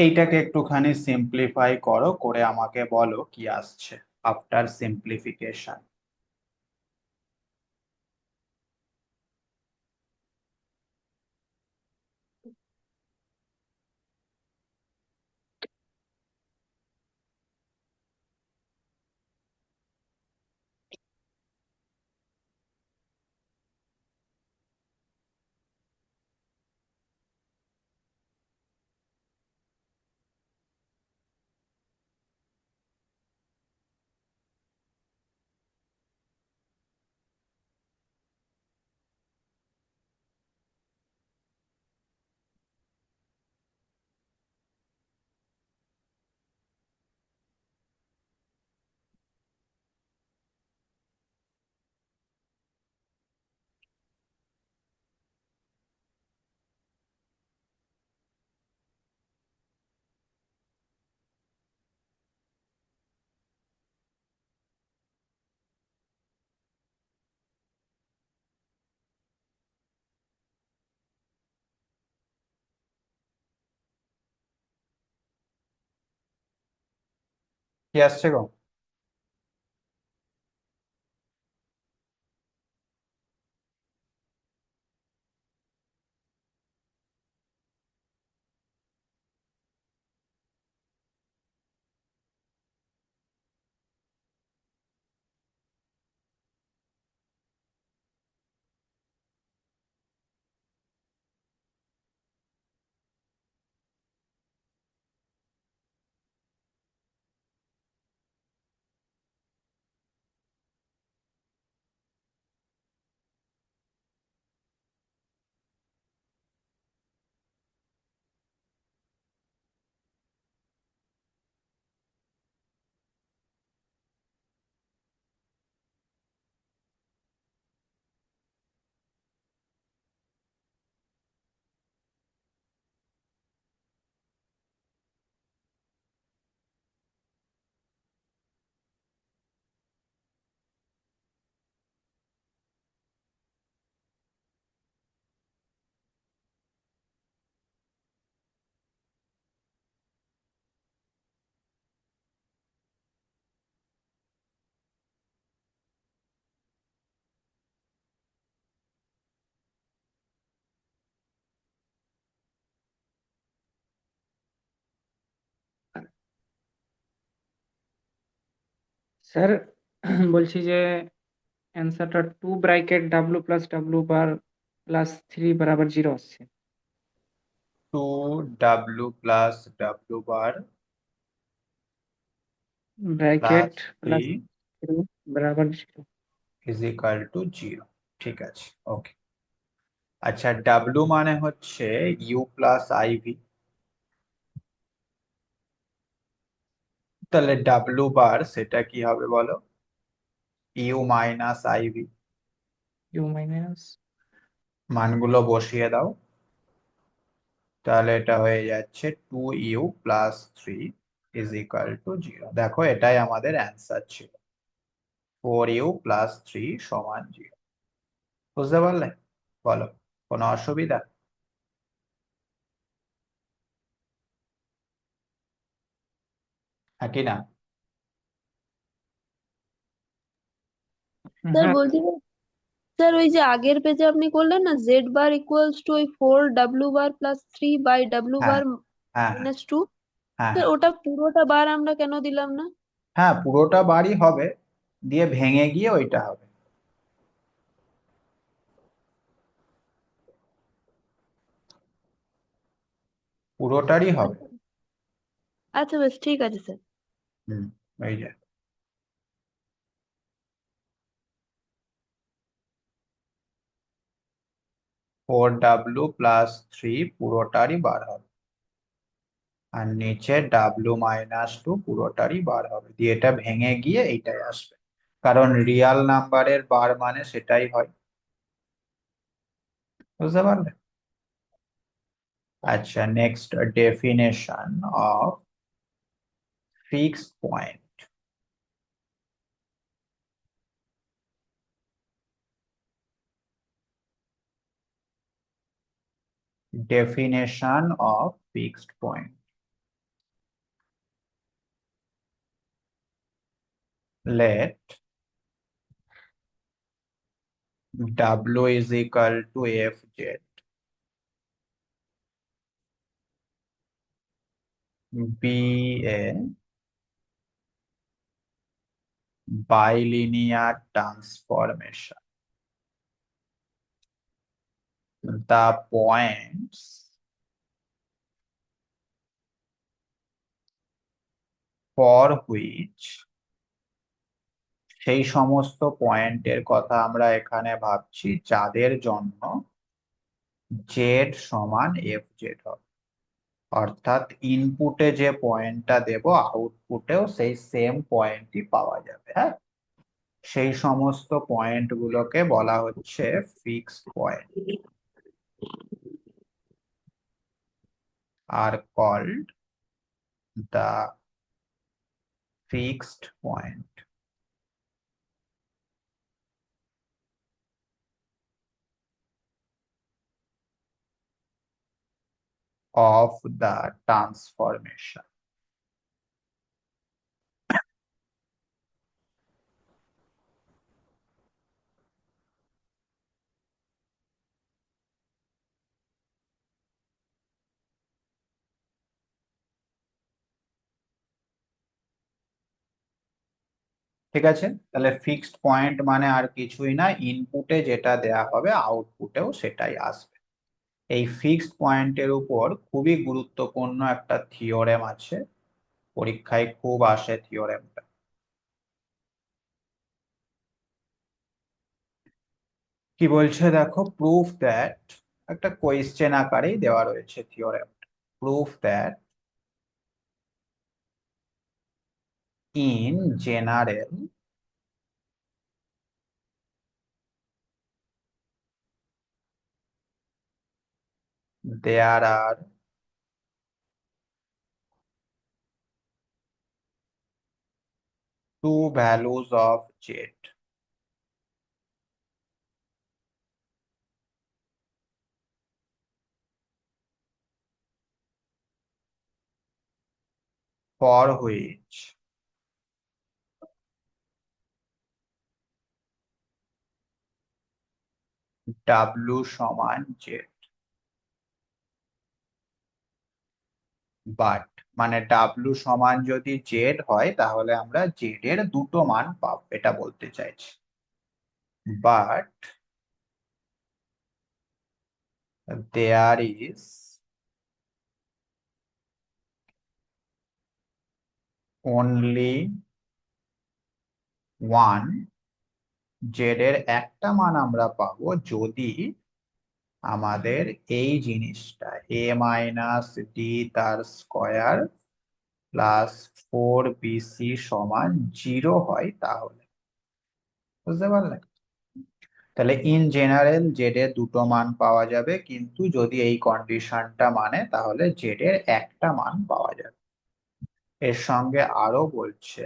এইটাকে একটুখানি সিম্পলিফাই করো, করে আমাকে বলো কি আসছে আফটার সিম্পলিফিকেশন। কি আসছে গো? স্যার বলছি যে অ্যান্সারটা 2 bracket W plus W bar plus 3 বরাবর 0 আসছে। 2w plus W bar plus bracket plus 3 3 বরাবর 0। Is equal to 0। ঠিক আছে, ওকে। আচ্ছা, ডাব্লু মানে হচ্ছে ইউ প্লাস আইভি, তাহলে ডাব্লু বার সেটা কি হবে বলো? U minus IV. U minus মানগুলো বসিয়ে দাও, তাহলে এটা হয়ে যাচ্ছে 2u+3 ইজ ইকাল টু 0। দেখো এটাই আমাদের অ্যান্সার ছিল, 4u+3 সমান 0। বুঝতে পারলে? বলো, কোনো অসুবিধা? একই না? স্যার হ্যাঁ বলছি যে, স্যার ওই যে আগের পেজে আপনি করলেন না, জেড বার ইকুয়ালস টু ওই 4 W bar plus 3 by W হ্যাঁ বার হ্যাঁ -2। হ্যাঁ স্যার হ্যাঁ ওটা পুরোটা বার আমরা কেন দিলাম না? হ্যাঁ, পুরোটা বারই হবে, দিয়ে ভেঙে গিয়ে ওইটা হবে। পুরোটারই হবে। আচ্ছা, আচ্ছা বেশ ঠিক আছে স্যার। হুম, এই যে 4W+3 পুরোটারই বার হবে, আর নিচে W-2 পুরোটারই বার হবে, দিয়ে এটা ভেঙে গিয়ে এইটাই আসবে, কারণ রিয়াল নাম্বারের বার মানে সেটাই হয়। বুঝতে পারলে? আচ্ছা, next, definition of fixed point. Definition of fixed point. Let W is equal to Fz be a bilinear transformation. The points for which, সেই সমস্ত পয়েন্টের কথা আমরা এখানে ভাবছি যাদের জন্য জেড সমান Fz হবে, অর্থাৎ ইনপুটে যে পয়েন্টটা দেব আউটপুটেও সেই সেম পয়েন্টই পাওয়া যাবে। হ্যাঁ, সেই সমস্ত পয়েন্ট গুলোকে বলা হচ্ছে ফিক্সড পয়েন্ট, আর called the fixed point of the transformation. ঠিক আছে, তাহলে ফিক্সড পয়েন্ট মানে আর কিছুই না, ইনপুটে যেটা দেয়া হবে আউটপুটেও সেটাই আসবে। এই ফিক্সড পয়েন্টের উপর খুবই গুরুত্বপূর্ণ একটা থিওরেম আছে, পরীক্ষায় খুব আসে থিওরেমটা। কি বলছে দেখো, প্রুফ দ্যাট, একটা কোয়েশ্চেন আকারেই দেওয়া রয়েছে theorem. Proof that in general there are two values of z for which w সমান z, বাট, মানে w সমান যদি z হয় তাহলে আমরা z এর দুটো মান পাবো, এটা বলতে চাইছি। But there is only one, z এর একটা মান আমরা পাবো যদি আমাদের এই জিনিসটা a-d তার স্কয়ার প্লাস 4bc সমান 0 হয় তাহলে। বুঝতে পারলে? তাহলে ইন জেনারেল জেড এর দুটো মান পাওয়া যাবে, কিন্তু যদি এই কন্ডিশনটা মানে তাহলে জেড এর একটা মান পাওয়া যাবে। এর সঙ্গে আরো বলছে,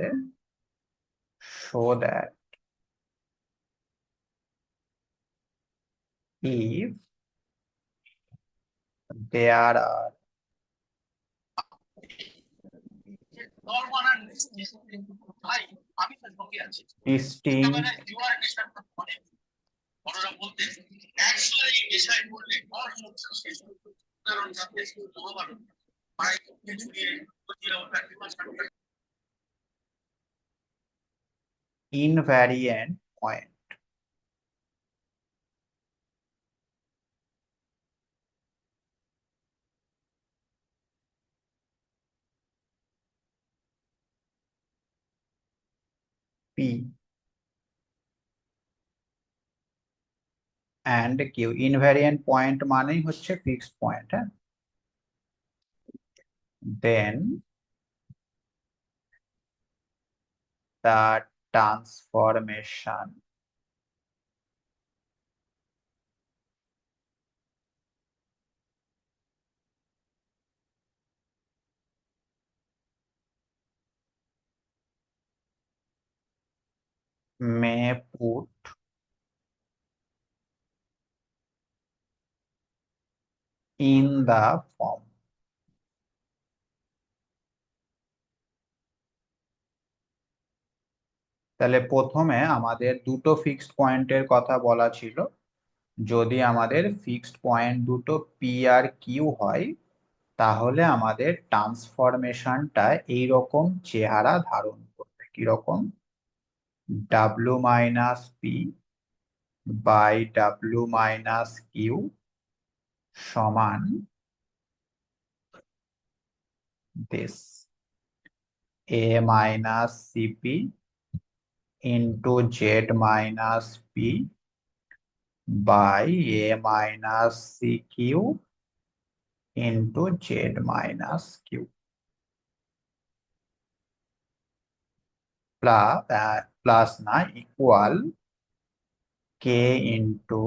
show that if there are distinct invariant point. P and Q. Invariant point মানেই হচ্ছে fixed point, হ্যাঁ? Then the transformation may put in the form. তাহলে প্রথমে আমাদের দুটো ফিক্সড পয়েন্টের কথা বলা ছিল। যদি আমাদের ফিক্সড পয়েন্ট দুটো পি আর কিউ হয়, তাহলে আমাদের ট্রান্সফরমেশনটা এইরকম চেহারা ধারণ করবে। কিরকম? W minus P by W minus Q সমান this A minus CP into Z minus P by a minus cq into z minus q plus না equal k into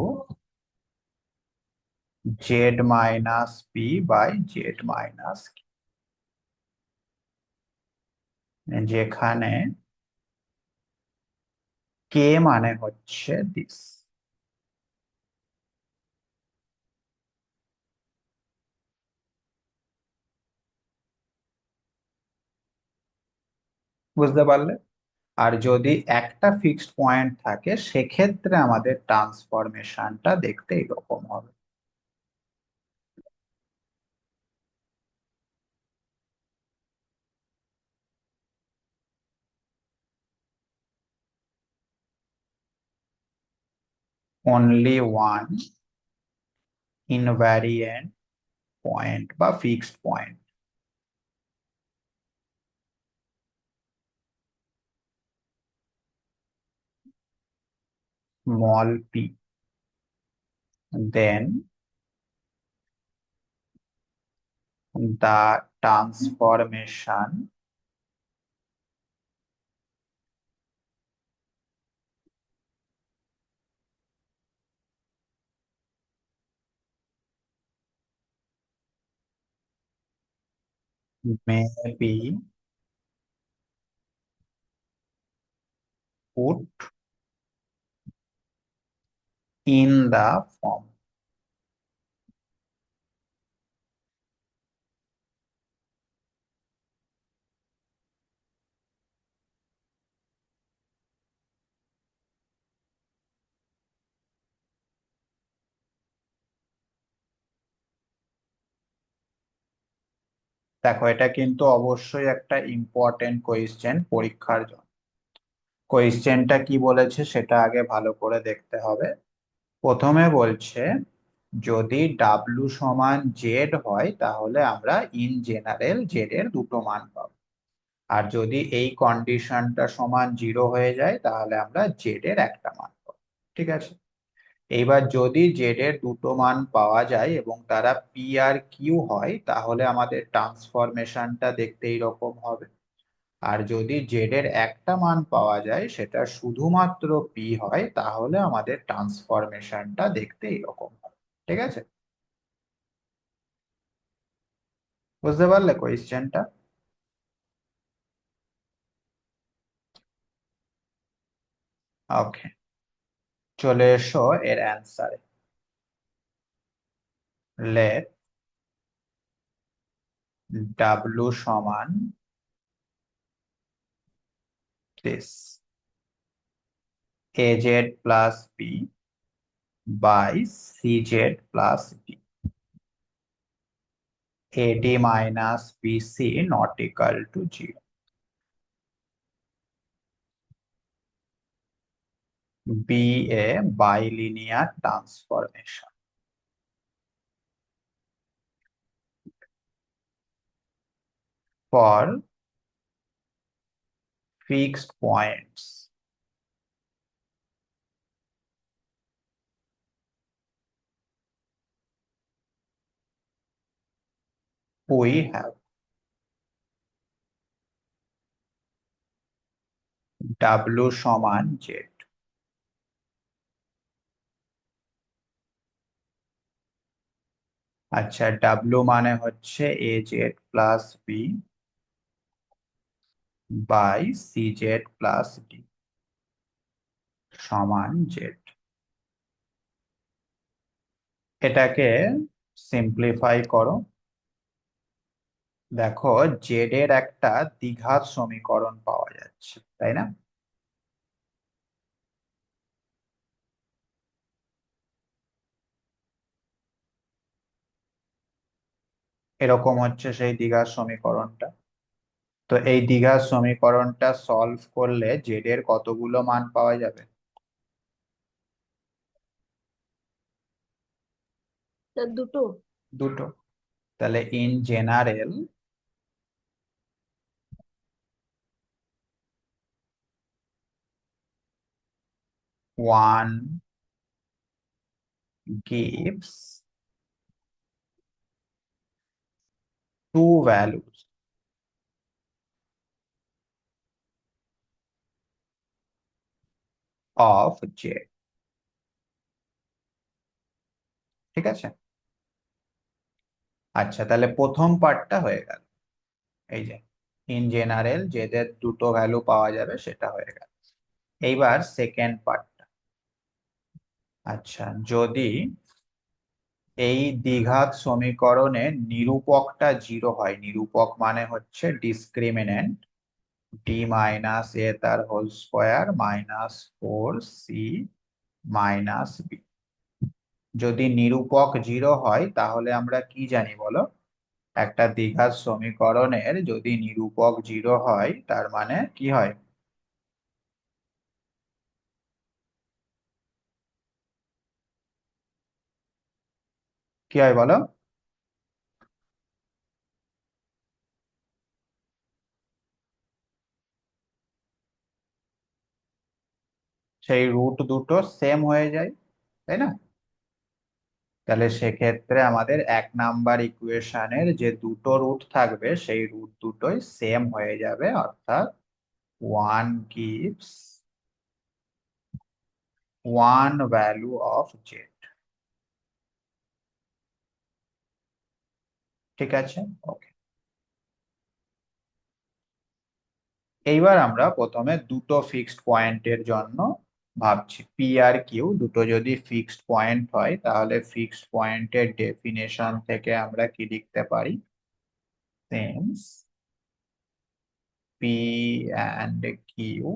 z minus p by z minus q, যেখানে k মানে হচ্ছে this। বুঝতে পারলে? আর যদি একটা ফিক্সড পয়েন্ট থাকে, সেক্ষেত্রে আমাদের ট্রান্সফরমেশনটা দেখতে এরকম হবে। only one invariant point বা fixed point, small p, then the transformation may be put in the form. দেখো, এটা কিন্তু অবশ্যই একটা ইম্পর্টেন্ট কোয়েশ্চেন পরীক্ষার জন্য। কোয়েশ্চেনটা কি বলেছে সেটা আগে ভালো করে দেখতে হবে। প্রথমে বলছে যদি ডাব্লু সমান জেড হয়, তাহলে আমরা ইন জেনারেল জেড এর দুটো মান পাবো। আর যদি এই কন্ডিশনটা সমান 0 হয়ে যায়, তাহলে আমরা জেড এর একটা মান পাবো। ঠিক আছে? এইবার যদি জেড এর দুটো মান পাওয়া যায় এবং তারা পি আর কিউ হয়, তাহলে আমাদের ট্রান্সফরমেশনটা দেখতে এইরকম হবে। আর যদি জেড এর একটা মান পাওয়া যায়, সেটা শুধুমাত্র পি হয়, তাহলে আমাদের ট্রান্সফরমেশনটা দেখতে এইরকম হবে। ঠিক আছে? বুঝতে পারলে কোয়েশ্চেনটা? ওকে, চলে এসো এর অ্যান্সারে। লেট ডাব্লু সমান this az plus b by cz plus d. AD minus BC not equal to 0. Be a bilinear transformation. For fixed points, we have W সমান Z। আচ্ছা, W মানে হচ্ছে AZ plus B by CZ plus D সমান Z। এটাকে সিম্পলিফাই করো। দেখো, Z এর একটা দ্বিঘাত সমীকরণ পাওয়া যাচ্ছে, তাই না? এরকম হচ্ছে সেই দ্বিঘাত সমীকরণটা। তো এই দ্বিঘাত সমীকরণটা সলভ করলে জেড এর কতগুলো মান পাওয়া যাবে? স্যার দুটো। দুটো। তাহলে in general one gives two values of z। ঠিক আছে। আচ্ছা, তাহলে প্রথম পার্টটা হয়ে গেল। এই যে ইন জেনারেল যেদের দুটো ভ্যালু পাওয়া যাবে সেটা হয়ে গেল। এইবার সেকেন্ড পার্টটা। আচ্ছা, যদি এই দ্বিঘাত সমীকরণের নিরূপকটা 0 হয়, নিরূপক মানে হচ্ছে ডিসক্রিমিনেন্ট ডি মাইনাস এ তার whole square minus 4c minus B. যদি নিরূপক 0 হয় তাহলে আমরা কি জানি বলো? একটা দ্বিঘাত সমীকরণের যদি নিরূপক 0 হয় তার মানে কি হয়? কি হয় বলো? সেই রুট দুটো সেম হয়ে যায়, তাই না? তাহলে সেক্ষেত্রে আমাদের 1 নাম্বার ইকুয়েশনের যে দুটো রুট থাকবে সেই রুট দুটোই সেম হয়ে যাবে, অর্থাৎ one gives one value of Z. ঠিক আছে, ওকে। এইবার আমরা প্রথমে দুটো ফিক্সড পয়েন্টের জন্য ভাবছি। পি আর কিউ দুটো যদি ফিক্সড পয়েন্ট হয় তাহলে ফিক্সড পয়েন্টের ডেফিনেশন থেকে আমরা কি লিখতে পারি? Since p and q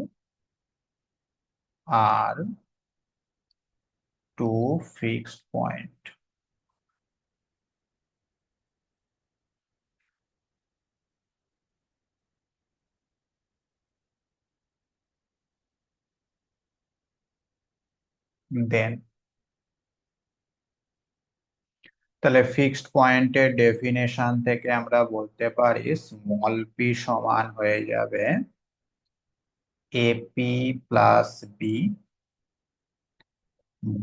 are two fixed point, then তাহলে ফিক্সড পয়েন্টের ডেফিনেশন থেকে আমরা বলতে পারি স্মল পি সমান হয়ে যাবে AP plus B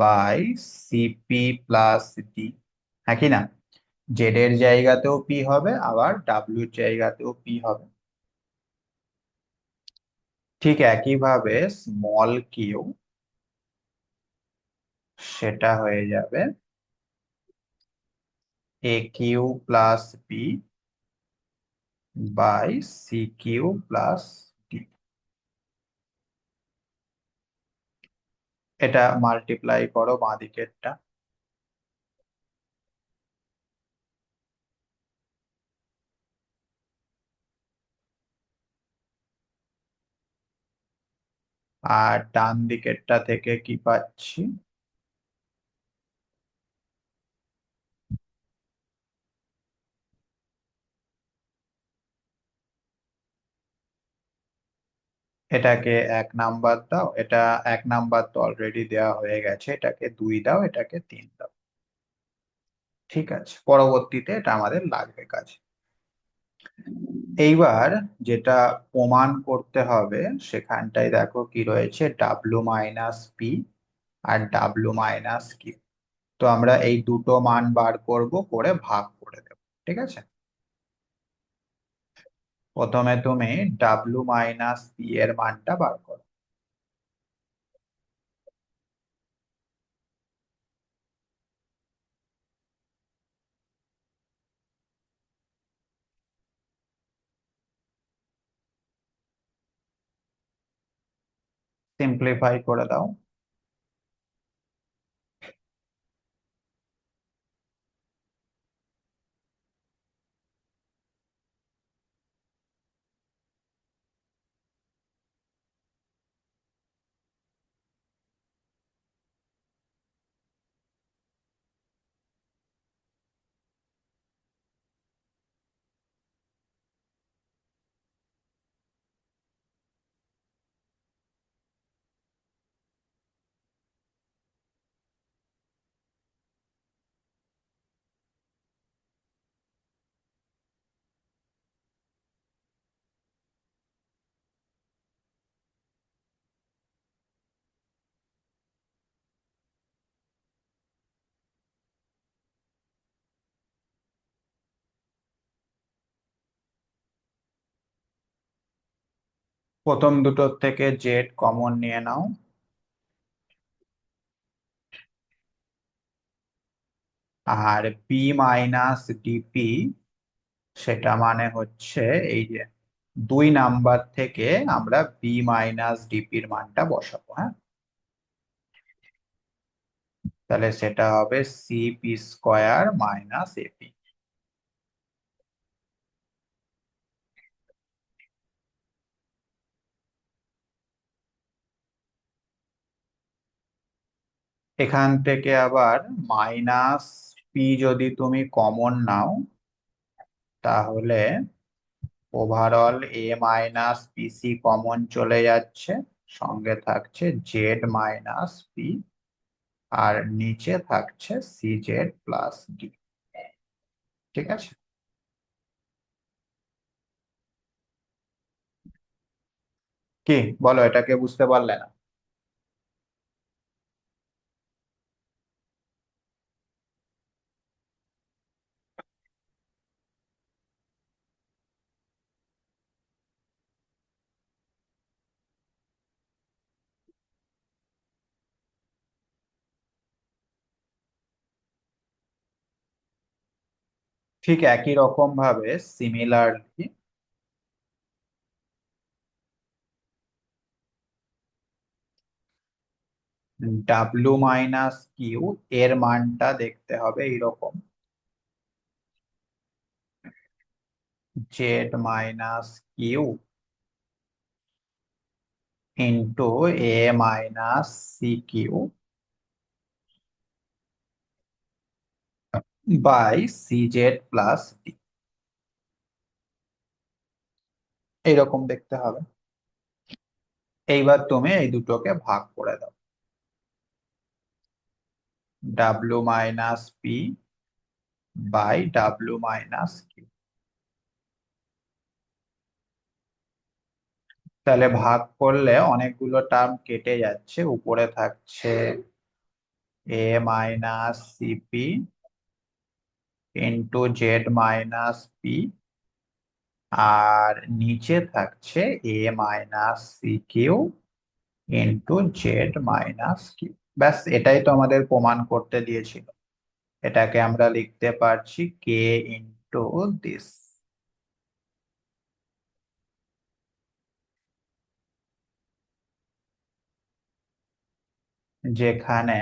by CP plus D. হ্যাঁ কি না? জেড এর জায়গাতেও পি হবে, আবার ডাব্লিউর জায়গাতেও পি হবে। ঠিক একইভাবে স্মল কিউ সেটা হয়ে যাবে a q plus B by c q plus d. এটা মাল্টিপ্লাই করো বাঁ দিকেরটা। আর ডান দিকেরটা থেকে কি পাচ্ছি, এটাকে 1 নাম্বার দাও, এটা 1 নাম্বার তো অলরেডি দেওয়া হয়ে গেছে, এটাকে 2 দাও, এটাকে 3 দাও। ঠিক আছে, পরবর্তীতে এটা আমাদের লাগবে কাজে। এইবার যেটা প্রমাণ করতে হবে সেখানটায় দেখো কি রয়েছে, ডাব্লু মাইনাস পি আর ডাব্লু মাইনাস কিউ। তো আমরা এই দুটো মান বার করব, করে ভাগ করে দেব। ঠিক আছে, প্রথমে তুমি ডাব্লু মাইনাস পি এর মানটা বার করো। সিম্পলিফাই করে দাও। প্রথম দুটোর থেকে জেড কমন নিয়ে নাও, আর পি মাইনাস ডিপি সেটা মানে হচ্ছে এই যে 2 নাম্বার থেকে আমরা বি মাইনাস ডিপির মানটা বসাবো। হ্যাঁ, তাহলে সেটা হবে C P square minus AP. এখান থেকে আবার মাইনাস পি যদি তুমি কমন নাও, তাহলে ওভারঅল এ মাইনাস পিসি কমন চলে যাচ্ছে, সঙ্গে থাকছে জেড মাইনাস পি, আর নিচে থাকছে সি জেড প্লাস ডি। ঠিক আছে, কি বলো, এটাকে বুঝতে পারলে না? ঠিক একই রকম ভাবে সিমিলারলি ডাব্লু মাইনাস কিউ এর মানটা দেখতে হবে এইরকম, Z minus Q into A minus C Q by C Z plus D, এইরকম দেখতে হবে। এইবার তুমি এই দুটোকে ভাগ করে দাও, W minus P by W minus Q. তাহলে ভাগ করলে অনেকগুলো টার্ম কেটে যাচ্ছে, উপরে থাকছে A minus CP into Z minus P, আর নিচে থাকছে A minus C Q into Z minus Q. ব্যাস, এটাই তো আমাদের প্রমাণ করতে দিয়েছিল। এটাকে আমরা লিখতে পারছি কে ইন্টু দিস, যেখানে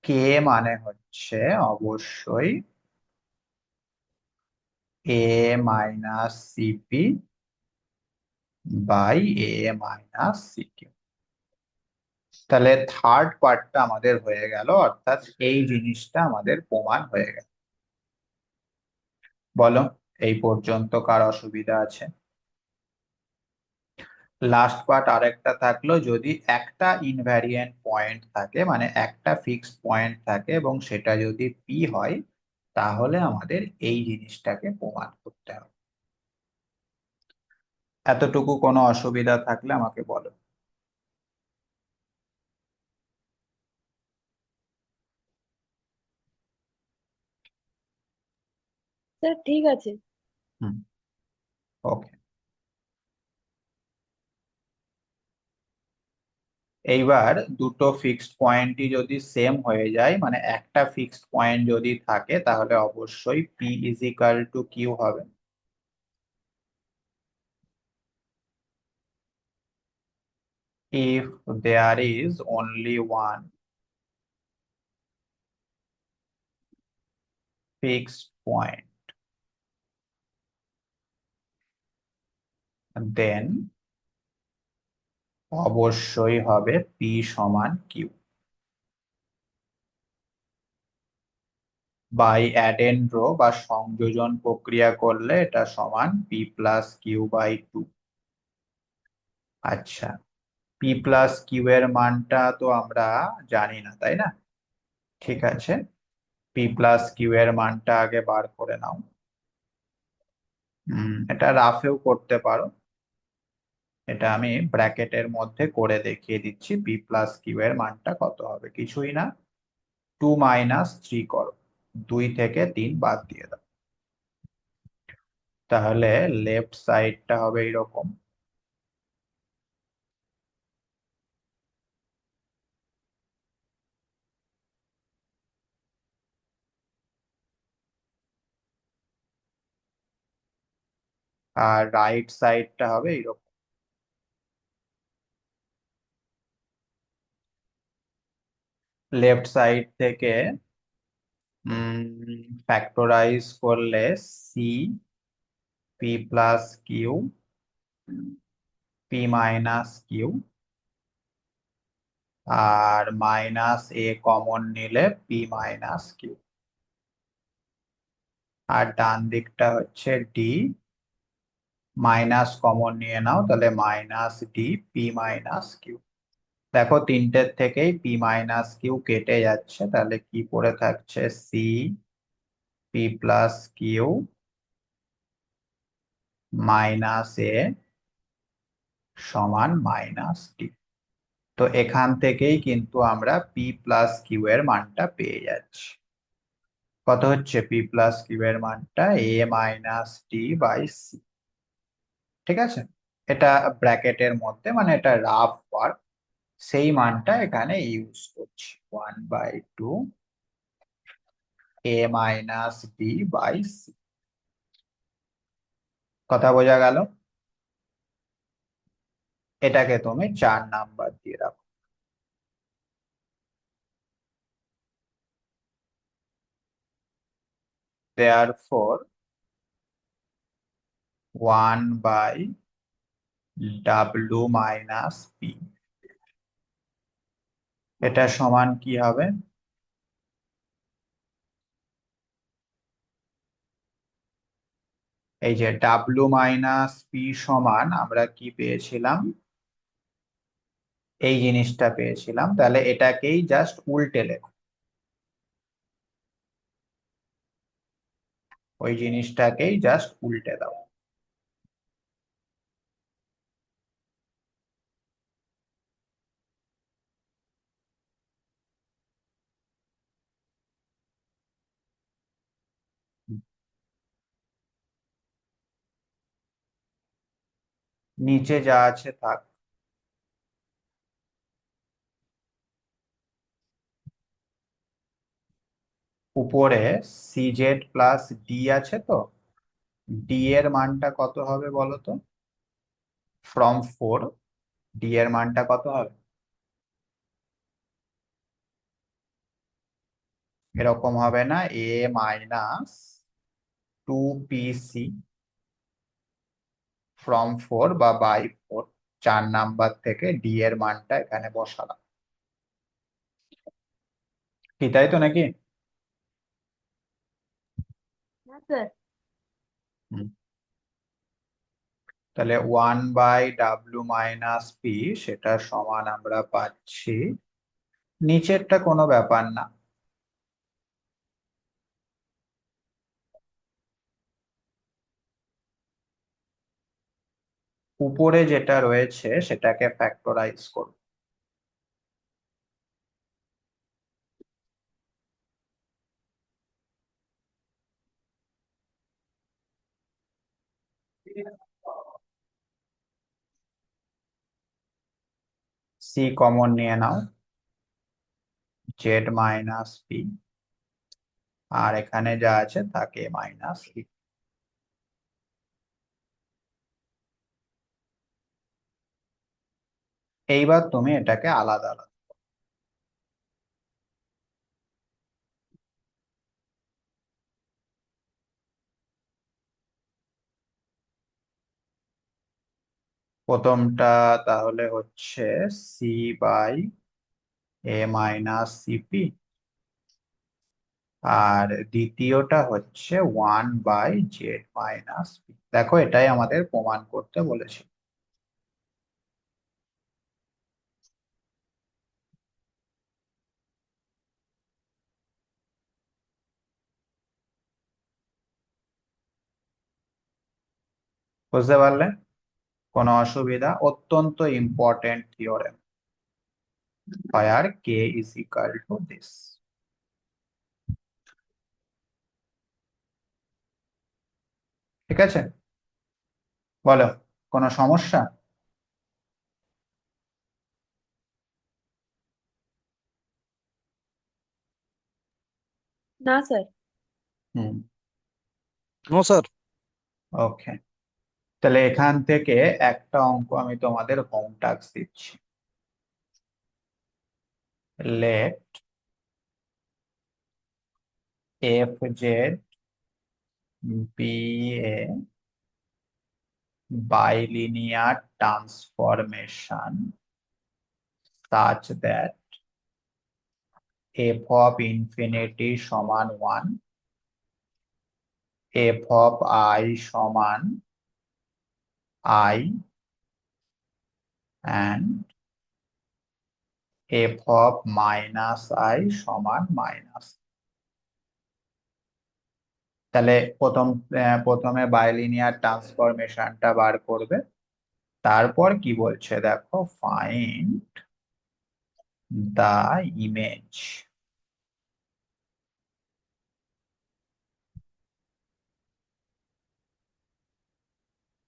কে মানে হচ্ছে অবশ্যই a minus c p by a minus C q. তাহলে থার্ড পার্টটা আমাদের হয়ে গেল, অর্থাৎ এই জিনিসটা আমাদের প্রমাণ হয়ে গেল। বলো, এই পর্যন্ত কার অসুবিধা আছে? লাস্ট পার্ট আরেকটা থাকলো, যদি একটা ইনভ্যারিয়েন্ট পয়েন্ট থাকে, মানে একটা ফিক্সড পয়েন্ট থাকে এবং সেটা যদি পি হয়, তাহলে আমাদের এই জিনিসটাকে প্রমাণ করতে হবে। এতটুকু কোনো অসুবিধা থাকলে আমাকে বলো। স্যার ঠিক আছে। হুম, ওকে। এইবার দুটো ফিক্সড পয়েন্টই যদি সেম হয়ে যায়, মানে একটা ফিক্সড পয়েন্ট যদি থাকে, তাহলে অবশ্যই P is equal to Q হবে। If there is only one fixed point, then অবশ্যই হবে P সমান Q। বাই অ্যাডেন্ড্রো বা সংযোজন প্রক্রিয়া করলে এটা সমান P প্লাস কিউ বাই 2। আচ্ছা, P প্লাস কিউ এর মানটা তো আমরা জানি না, তাই না? ঠিক আছে, P প্লাস কিউ এর মানটা আগে বার করে নাও। এটা রাফেও করতে পারো, এটা আমি ব্র্যাকেটের মধ্যে করে দেখিয়ে দিচ্ছি। P প্লাস কিউ এর মানটা কত হবে? কিছুই না, 2 - 3 করো, 2 থেকে 3 বাদ দিয়ে দাও। তাহলে লেফট সাইডটা হবে এরকম, আর রাইট সাইডটা হবে এরকম। লেফট সাইড থেকে ফ্যাক্টরাইজ করলে c p plus q, p minus q, আর মাইনাস এ কমন নিলে পি মাইনাস কিউ, আর ডান দিকটা হচ্ছে ডি, মাইনাস কমন নিয়ে নাও, তাহলে minus d p minus q. দেখো তিনটের থেকেই পি মাইনাস কিউ কেটে যাচ্ছে, তাহলে কি পড়ে থাকছে? C p plus q minus a সমান মাইনাস ডি। তো এখান থেকেই কিন্তু আমরা পি প্লাস কিউ এর মানটা পেয়ে যাচ্ছি। কত হচ্ছে পি প্লাস কিউ এর মানটা? এ মাইনাস ডি বাই সি। ঠিক আছে, এটা ব্র্যাকেটের মধ্যে, মানে এটা রাফ ওয়ার্ক, সেই মানটা এখানে ইউজ করছি, 1/2 এ মাইনাস ডি বাই সি। কথা বোঝা গেল? এটাকে তুমি 4 নাম্বার দিয়ে রাখো। Therefore 1/w মাইনাস পি, এটা সমান কি হবে? এই যে ডাব্লু মাইনাস পি সমান আমরা কি পেয়েছিলাম? এই জিনিসটা পেয়েছিলাম, তাহলে এটাকেই জাস্ট উল্টে লেখো, ওই জিনিসটাকেই জাস্ট উল্টে দাও। নিচে যা আছে থাক, উপরে সিজেড প্লাস ডি আছে, তো ডি এর মানটা কত হবে বলো তো? ফ্রম 4 ডি এর মানটা কত হবে? এরকম হবে না, এ মাইনাস 2 পি সি ফ্রম 4 বা বাই 4, 4 নাম্বার থেকে ডি এর মানটা এখানে বসালাম। কি তাই তো নাকি? হ্যাঁ স্যার। হুম। তাহলে 1/w-p সেটা সমান আমরা পাচ্ছি, নিচেরটা কোনো ব্যাপার না, উপরে যেটা রয়েছে সেটাকে ফ্যাক্টরাইজ করব। সি কমন নিয়ে নাও, জেড মাইনাস পি, আর এখানে যা আছে তাকে মাইনাস ই। এইবার তুমি এটাকে আলাদা আলাদা, প্রথমটা তাহলে হচ্ছে c by a minus c p, আর দ্বিতীয়টা হচ্ছে 1/z-p। দেখো এটাই আমাদের প্রমাণ করতে বলেছে। বুঝতে পারলে? কোনো অসুবিধা? অত্যন্ত important theorem, where k is equal to this। ঠিক আছে, বলো কোনো সমস্যা? না স্যার। হুম, নো স্যার। ওকে। তাহলে এখান থেকে একটা অঙ্ক আমি তোমাদের হোম টাস্ক দিচ্ছি। Late F Z B A bilinear transformation such that f of infinity সমান 1, f of I সমান I, and f of minus I সমান মাইনাস। তাহলে প্রথমে বাইলিনিয়ার ট্রান্সফরমেশনটা বার করবে, তারপর কি বলছে দেখো, find the image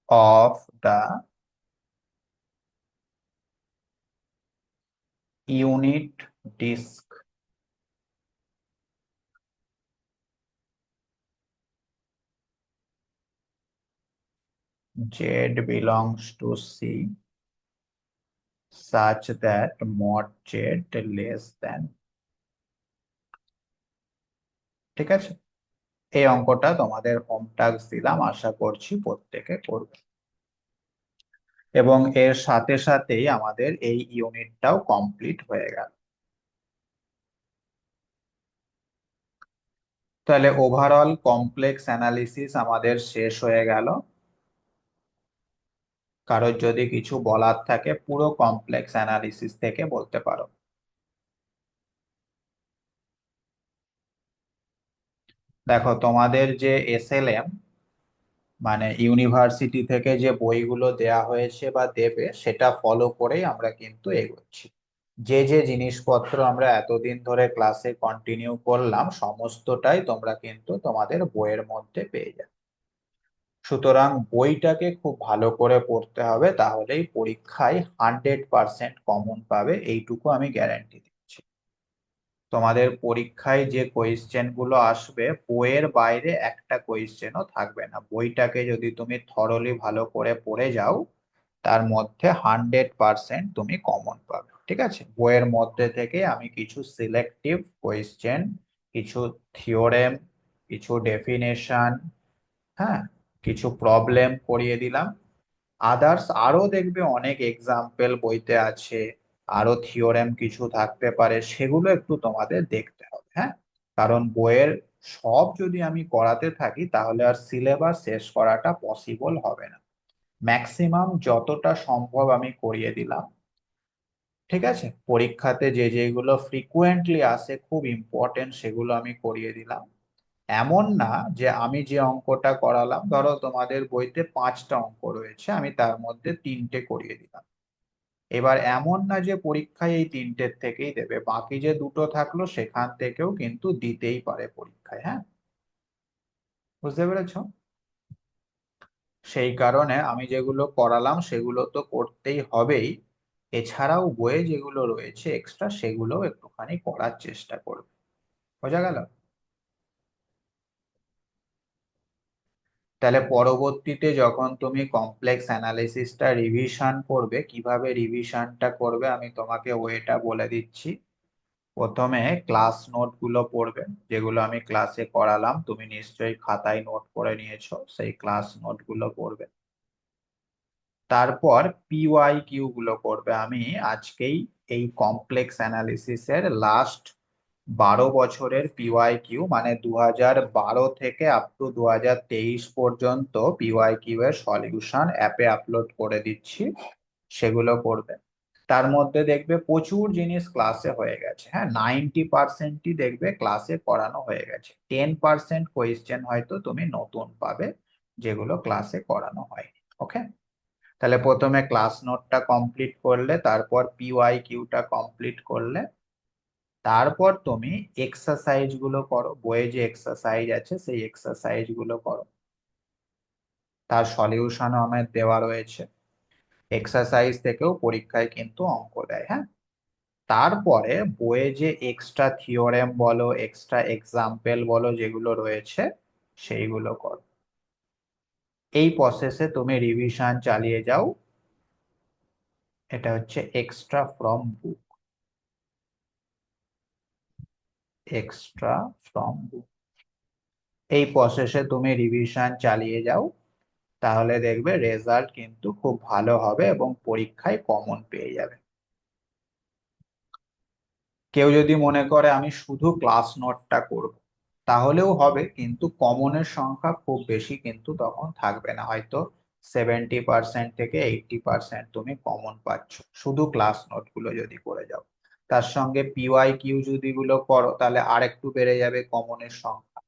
of the unit disk z belongs to C such that mod z less than। ঠিক আছে, এই অঙ্কটা তোমাদের হোম টাস্ক দিলাম, আশা করছি প্রত্যেকে করবে, এবং এর সাথে সাথেই আমাদের এই ইউনিটটাও কমপ্লিট হয়ে গেল। তাহলে ওভারঅল কমপ্লেক্স অ্যানালিসিস আমাদের শেষ হয়ে গেল। কারোর যদি কিছু বলার থাকে পুরো কমপ্লেক্স অ্যানালিসিস থেকে বলতে পারো। দেখো তোমাদের যে এসএলএম মানে ইউনিভার্সিটি থেকে যে বইগুলো দেয়া হয়েছে বা দেবে সেটা ফলো করেই আমরা কিন্তু এগোচ্ছি। যে যে জিনিসপত্র আমরা এতদিন ধরে ক্লাসে কন্টিনিউ করলাম সমস্তটাই তোমরা কিন্তু তোমাদের বইয়ের মধ্যে পেয়ে যাবে। সুতরাং বইটাকে খুব ভালো করে পড়তে হবে, তাহলেই পরীক্ষায় 100% কমন পাবে, এইটুকু আমি গ্যারান্টি দিচ্ছি। তোমাদের পরীক্ষায় যে কোয়েশ্চেন গুলো আসবে বইয়ের বাইরে একটা কোয়েশ্চেনও থাকবে না। বইটাকে যদি তুমি থরলি ভালো করে পড়ে যাও তার মধ্যে 100% তুমি কমন পাবে। ঠিক আছে, বইয়ের মধ্যে থেকে আমি কিছু সিলেক্টিভ কোয়েশ্চেন, কিছু থিওরেম, কিছু ডেফিনেশন, হ্যাঁ, কিছু প্রবলেম করিয়ে দিলাম, আদার্স আরো দেখবে অনেক এক্সাম্পল বইতে আছে, আরো থিওরেম কিছু থাকতে পারে, সেগুলো একটু তোমাদের দেখতে হবে। হ্যাঁ, কারণ বইয়ের সব যদি আমি করাতে থাকি তাহলে আর সিলেবাস শেষ করাটা পসিবল হবে না। ম্যাক্সিমাম যতটা সম্ভব আমি করিয়ে দিলাম। ঠিক আছে, পরীক্ষাতে যে যেগুলো ফ্রিকুয়েন্টলি আসে খুব ইম্পর্টেন্ট সেগুলো আমি করিয়ে দিলাম। এমন না যে আমি যে অঙ্কটা করালাম, ধরো তোমাদের বইতে 5টা অঙ্ক রয়েছে, আমি তার মধ্যে 3টে করিয়ে দিলাম। এবার এমন না যে পরীক্ষায় এই 3টের থেকেই দেবে, বাকি যে 2টো থাকলো সেখান থেকেও কিন্তু দিতেই পারে পরীক্ষায়। হ্যাঁ, বুঝতে পেরেছো? সেই কারণে আমি যেগুলো করালাম সেগুলো তো করতেই হবেই, এছাড়াও বইয়ে যেগুলো রয়েছে এক্সট্রা সেগুলো একটুখানি করার চেষ্টা করবে। বোঝা গেল? তাহলে পরবর্তীতে যখন তুমি কমপ্লেক্স অ্যানালিসিসটা রিভিশন করবে, কিভাবে রিভিশনটা করবে আমি তোমাকে ওয়েটা বলে দিচ্ছি। প্রথমে ক্লাস নোট গুলো পড়বে, যেগুলো আমি ক্লাসে করালাম, তুমি নিশ্চয়ই খাতায় নোট করে নিয়েছো, সেই ক্লাস নোট গুলো পড়বে। তারপর পিওয়াই কিউ গুলো করবে। আমি আজকেই এই কমপ্লেক্স অ্যানালিসিসের লাস্ট 12 বছরের পিওয়াই কিউ, মানে 2012 থেকে আপ টু 2023 পর্যন্ত পিওয়াই কিউ এর সলিউশন অ্যাপে আপলোড করে দিচ্ছি, সেগুলো করবে। তার মধ্যে দেখবে প্রচুর জিনিস ক্লাসে হয়ে গেছে। হ্যাঁ, 90%ই দেখবে ক্লাসে করানো হয়ে গেছে, 10% কোয়েশ্চেন হয়তো তুমি নতুন পাবে যেগুলো ক্লাসে করানো হয়নি। ওকে, তাহলে প্রথমে ক্লাস নোটটা কমপ্লিট করলে, তারপর পিওয়াই কিউটা কমপ্লিট করলে, তারপর তুমি এক্সারসাইজ গুলো করো, বইয়ে যে এক্সারসাইজ আছে সেই এক্সারসাইজ গুলো করো, তার সলিউশনও আমার দেওয়া রয়েছে। এক্সারসাইজ থেকেও পরীক্ষায় কিন্তু অঙ্ক দেয়। হ্যাঁ, তারপরে বইয়ে যে এক্সট্রা থিওরেম বলো, এক্সট্রা এক্সাম্পল বলো যেগুলো রয়েছে সেইগুলো করো। এই প্রসেসে তুমি রিভিশন চালিয়ে যাও। এটা হচ্ছে extra from book, extra from বুক। এই প্রসেসে তুমি রিভিশন চালিয়ে যাও, তাহলে দেখবে রেজাল্ট কিন্তু খুব ভালো হবে এবং পরীক্ষায় কমন পেয়ে যাবে। কেউ যদি মনে করে আমি শুধু ক্লাস নোটটা করব, তাহলেও হবে, কিন্তু কমনের সংখ্যা খুব বেশি কিন্তু তখন থাকবে না, হয়তো 70% থেকে 80% তুমি কমন পাচ্ছ শুধু ক্লাস নোট গুলো যদি করে যাও। তার সঙ্গে পিওয়াই কিউ যদি গুলো করো তাহলে আরেকটু বেড়ে যাবে কমনের সংখ্যা।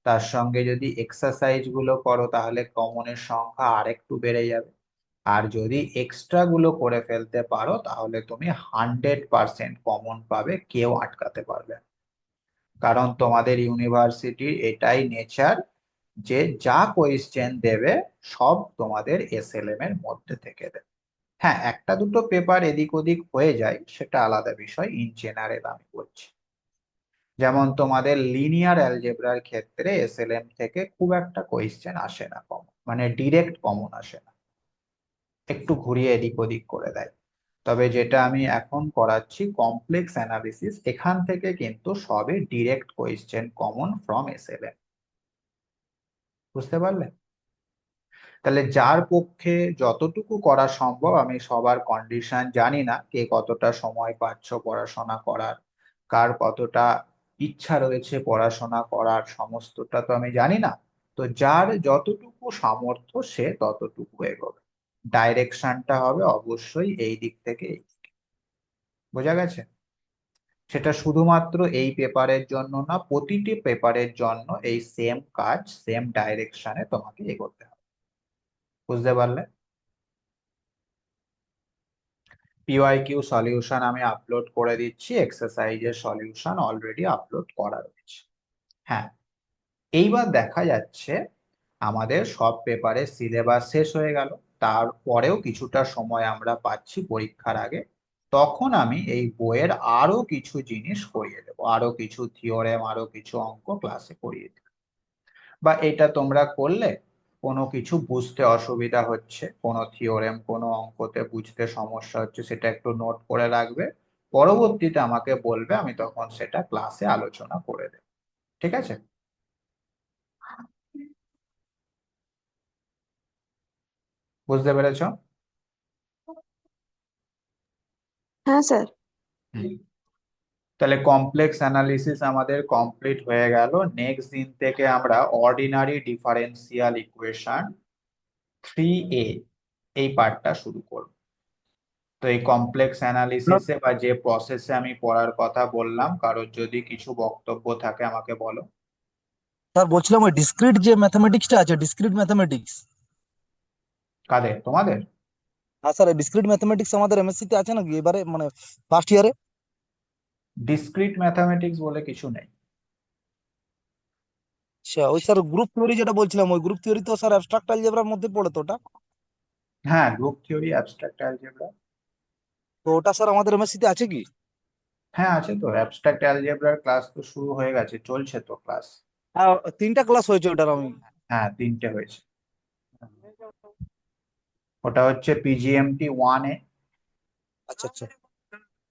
তার সঙ্গে যদি এক্সারসাইজ গুলো করো তাহলে কমনের সংখ্যা আরেকটু বেড়ে যাবে। আর যদি এক্সট্রা গুলো করে ফেলতে পারো তাহলে তুমি 100% কমন পাবে, কেউ আটকাতে পারবে না। কারণ তোমাদের ইউনিভার্সিটির এটাই নেচার যে যা কোয়েশ্চেন দেবে সব তোমাদের এসএলএম এর মধ্যে থেকে দেবে। হ্যাঁ, একটা দুটো পেপার এদিক ওদিক হয়ে যায়, সেটা আলাদা বিষয়, ইন জেনারেল আমি বলছি। যেমন তোমাদের লিনিয়ার অ্যালজেব্রার ক্ষেত্রে এসএলএম থেকে খুব একটা কোয়েশ্চেন আসে না কমন, মানে ডিরেক্ট কমন আসে না, একটু ঘুরিয়ে এদিক ওদিক করে দেয়। তবে যেটা আমি এখন করাচ্ছি কমপ্লেক্স অ্যানালিসিস, এখান থেকে কিন্তু সবই direct question common from SLM. বুঝতে পারলে? তাহলে যার পক্ষে যতটুকু করা সম্ভব, আমি সবার কন্ডিশন জানি না, কে কতটা সময় পাচ্ছ পড়াশোনা করার, কার কতটা ইচ্ছা রয়েছে পড়াশোনা করার, সমস্তটা তো আমি জানি না। তো যার যতটুকু সামর্থ্য সে ততটুকু এগোবে, ডাইরেকশনটা হবে অবশ্যই এই দিক থেকে এই দিকে। বোঝা গেছে? সেটা শুধুমাত্র এই পেপারের জন্য না, প্রতিটি পেপারের জন্য এই সেম কাজ, সেম ডাইরেকশনে তোমাকে এগোতে হবে। বুঝতে পারলে? পিওয়াইকিউ সলিউশন আমি আপলোড করে দিচ্ছি, এক্সারসাইজের সলিউশন অলরেডি আপলোড করা রয়েছে। হ্যাঁ, এইবার দেখা যাচ্ছে আমাদের সব পেপারের সিলেবাস শেষ হয়ে গেল, তারপরেও কিছুটা সময় আমরা পাচ্ছি পরীক্ষার আগে। তখন আমি এই বইয়ের আরো কিছু জিনিস করিয়ে দেবো, আরো কিছু থিওরেম, আরো কিছু অঙ্ক ক্লাসে করিয়ে দেবো। বা এটা তোমরা করলে কোনো কিছু বুঝতে অসুবিধা হচ্ছে, কোনো থিওরেম কোনো অঙ্কতে বুঝতে সমস্যা হচ্ছে, সেটা একটু নোট করে রাখবে, পরবর্তীতে আমাকে বলবে, আমি তখন সেটা ক্লাসে আলোচনা করে দেব। ঠিক আছে? বুঝতে পেরেছো? হ্যাঁ স্যার। হুম। তাহলে কমপ্লেক্স অ্যানালিসিস আমাদের কমপ্লিট হয়ে গেল। নেক্সট দিন থেকে আমরা অর্ডিনারি ডিফারেন্সিয়াল ইকুয়েশন 3A এই পার্টটা শুরু করব। তো এই কমপ্লেক্স অ্যানালিসিসে বা যে প্রসেসে আমি পড়ার কথা বললাম, কারোর যদি কিছু বক্তব্য থাকে আমাকে বলো। স্যার বলছিলাম ওই ডিসক্রিট যে ম্যাথমেটিক্সটা আছে, ডিসক্রিট ম্যাথমেটিক্স। কাদের? তোমাদের? হ্যাঁ স্যার, ডিসক্রিট ম্যাথমেটিক্স আমাদের এমএসসি তে আছে নাকি এবারে, মানে ফার্স্ট ইয়ারে? ডিসক্রিট ম্যাথামেটিক্স বলে কিছু নেই। আচ্ছা, ওই স্যার গ্রুপ থিওরি যেটা বলছিলাম, ওই গ্রুপ থিওরি তো স্যার অ্যাবস্ট্রাক্ট অ্যালজেব্রার মধ্যে পড়ে তো ওটা। হ্যাঁ, গ্রুপ থিওরি, অ্যাবস্ট্রাক্ট অ্যালজেব্রা। তো ওটা স্যার আমাদের এমএসসি তে আছে কি? হ্যাঁ আছে তো, অ্যাবস্ট্রাক্ট অ্যালজেব্রার ক্লাস তো শুরু হয়ে গেছে, চলছে তো ক্লাস। হ্যাঁ, 3টা ক্লাস হয়েছে ওটার আমি। হ্যাঁ, 3টে হয়েছে। ওটা হচ্ছে PGMT 1A। আচ্ছা আচ্ছা।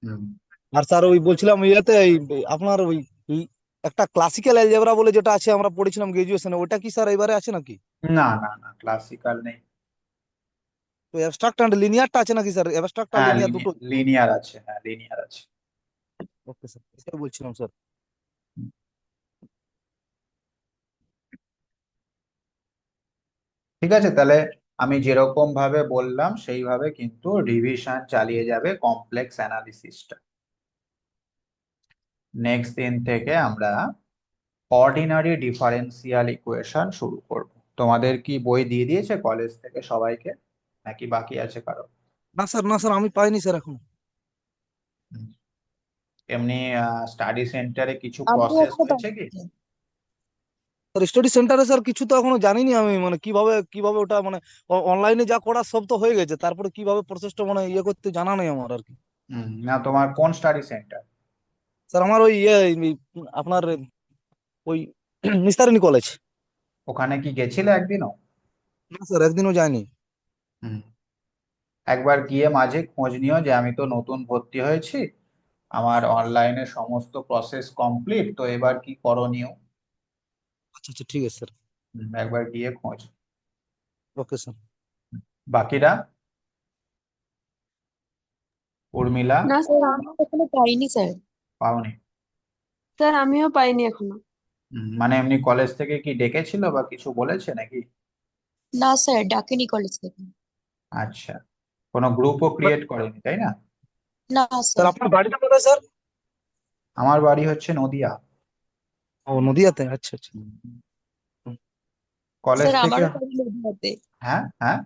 হুম। আর স্যার ওই বলছিলাম ইয়েতে এই আপনার ওই এই একটা ক্লাসিক্যাল অ্যালজেব্রা বলে যেটা আছে আমরা পড়েছিলাম গ্রাজুয়েশনে, ওটা কি স্যার এবারে আছে নাকি? না না না, ক্লাসিক্যাল নেই। তো অ্যাবস্ট্রাক্ট অ্যান্ড লিনিয়ারটা আছে নাকি স্যার? অ্যাবস্ট্রাক্ট আর হ্যাঁ, লিনিয়ার দুটো? লিনিয়ার আছে, হ্যাঁ লিনিয়ার আছে। ওকে স্যার, এটাই বলছিলাম স্যার। হুম। ঠিক আছে, তাহলে আমি যেরকম ভাবে বললাম সেইভাবে কিন্তু রিভিশন চালিয়ে যাবে কমপ্লেক্স অ্যানালিসিসটা। নেক্সট দিন থেকে আমরা অর্ডিনারি ডিফারেন্সিয়াল ইকুয়েশন শুরু করব। তোমাদের কি বই দিয়ে দিয়েছে কলেজ থেকে সবাইকে, নাকি বাকি আছে কারো? না স্যার, না স্যার, আমি পাইনি স্যার এখন। হুম। এমনি স্টাডি সেন্টারে কিছু আমি প্রসেস একটা হয়েছে কি? স্যার স্টাডি সেন্টারে স্যার কিছু তো এখনো জানিনি আমি, মানে কিভাবে কিভাবে ওটা মানে অনলাইনে যা করার সব তো হয়ে গেছে, তারপরে কিভাবে প্রসেসটা মানে ইয়ে করতে জানা নেই আমার আর কি। না, তোমার কোন স্টাডি সেন্টার? স্যার আমার ওই ইয়ে আপনার ওই নিস্তারিণী কলেজ। ওখানে কি গেছিলে একদিনও? না স্যার, একদিনও যায়নি। হুম। একবার গিয়ে মাঝে খোঁজ নিও যে আমি তো নতুন ভর্তি হয়েছি, আমার অনলাইনে সমস্ত প্রসেস কমপ্লিট, তো এবার কি করণীয়। আচ্ছা আচ্ছা, ঠিক আছে স্যার। একবার গিয়ে খোঁজ। Okay sir. বাকিরা? উর্মিলা? না স্যার, আমি এখনো পাইনি স্যার। পাওনি? স্যার আমিও পাইনি এখনো। মানে এমনি কলেজ থেকে কি ডেকেছিল বা কিছু বলেছে নাকি? না স্যার, ডাকেনি কলেজ থেকে। আচ্ছা, কোনো গ্রুপও ক্রিয়েট করেনি তাই না? না স্যার স্যার। আপনার বাড়িটা কোথায় স্যার? আমার বাড়ি হচ্ছে নদিয়া। ও, নদিয়াতে, আচ্ছা আচ্ছা। কলেজ স্যার থেকে। আমারও বাড়ি নদিয়াতে। হ্যাঁ হ্যাঁ।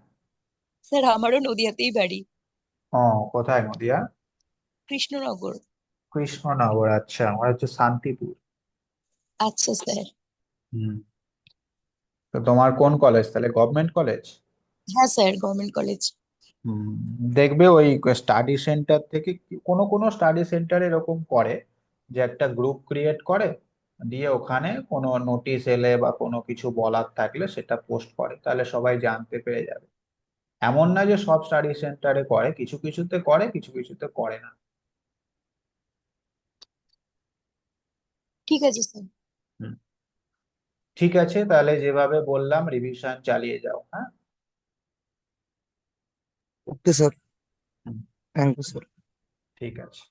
স্যার আমারও নদিয়াতেই বাড়ি। ও, কোথায় নদিয়া? কৃষ্ণনগর। কৃষ্ণনগর, আচ্ছা, আমার হচ্ছে শান্তিপুর। আচ্ছা স্যার। হুম। তো তোমার কোন কলেজ তাহলে, গভর্নমেন্ট কলেজ? হ্যাঁ স্যার, গভর্নমেন্ট কলেজ। হুম। দেখবে ওই স্টাডি সেন্টার থেকে কোনো কোনো স্টাডি সেন্টার এরকম করে যে একটা গ্রুপ ক্রিয়েট করে, দিয়ে ওখানে কোনো নোটিশ এলে বা কোনো কিছু বলার থাকলে সেটা পোস্ট করে, তাহলে সবাই জানতে পেরে যাবে। এমন না যে সব স্টাডি সেন্টারে করে, কিছু কিছুতে করে, কিছু কিছুতে করে না। ঠিক আছে স্যার। হুম। ঠিক আছে, তাহলে যেভাবে বললাম রিভিশন চালিয়ে যাও, হ্যাঁ। Okay sir, hmm, thank you sir. ঠিক আছে।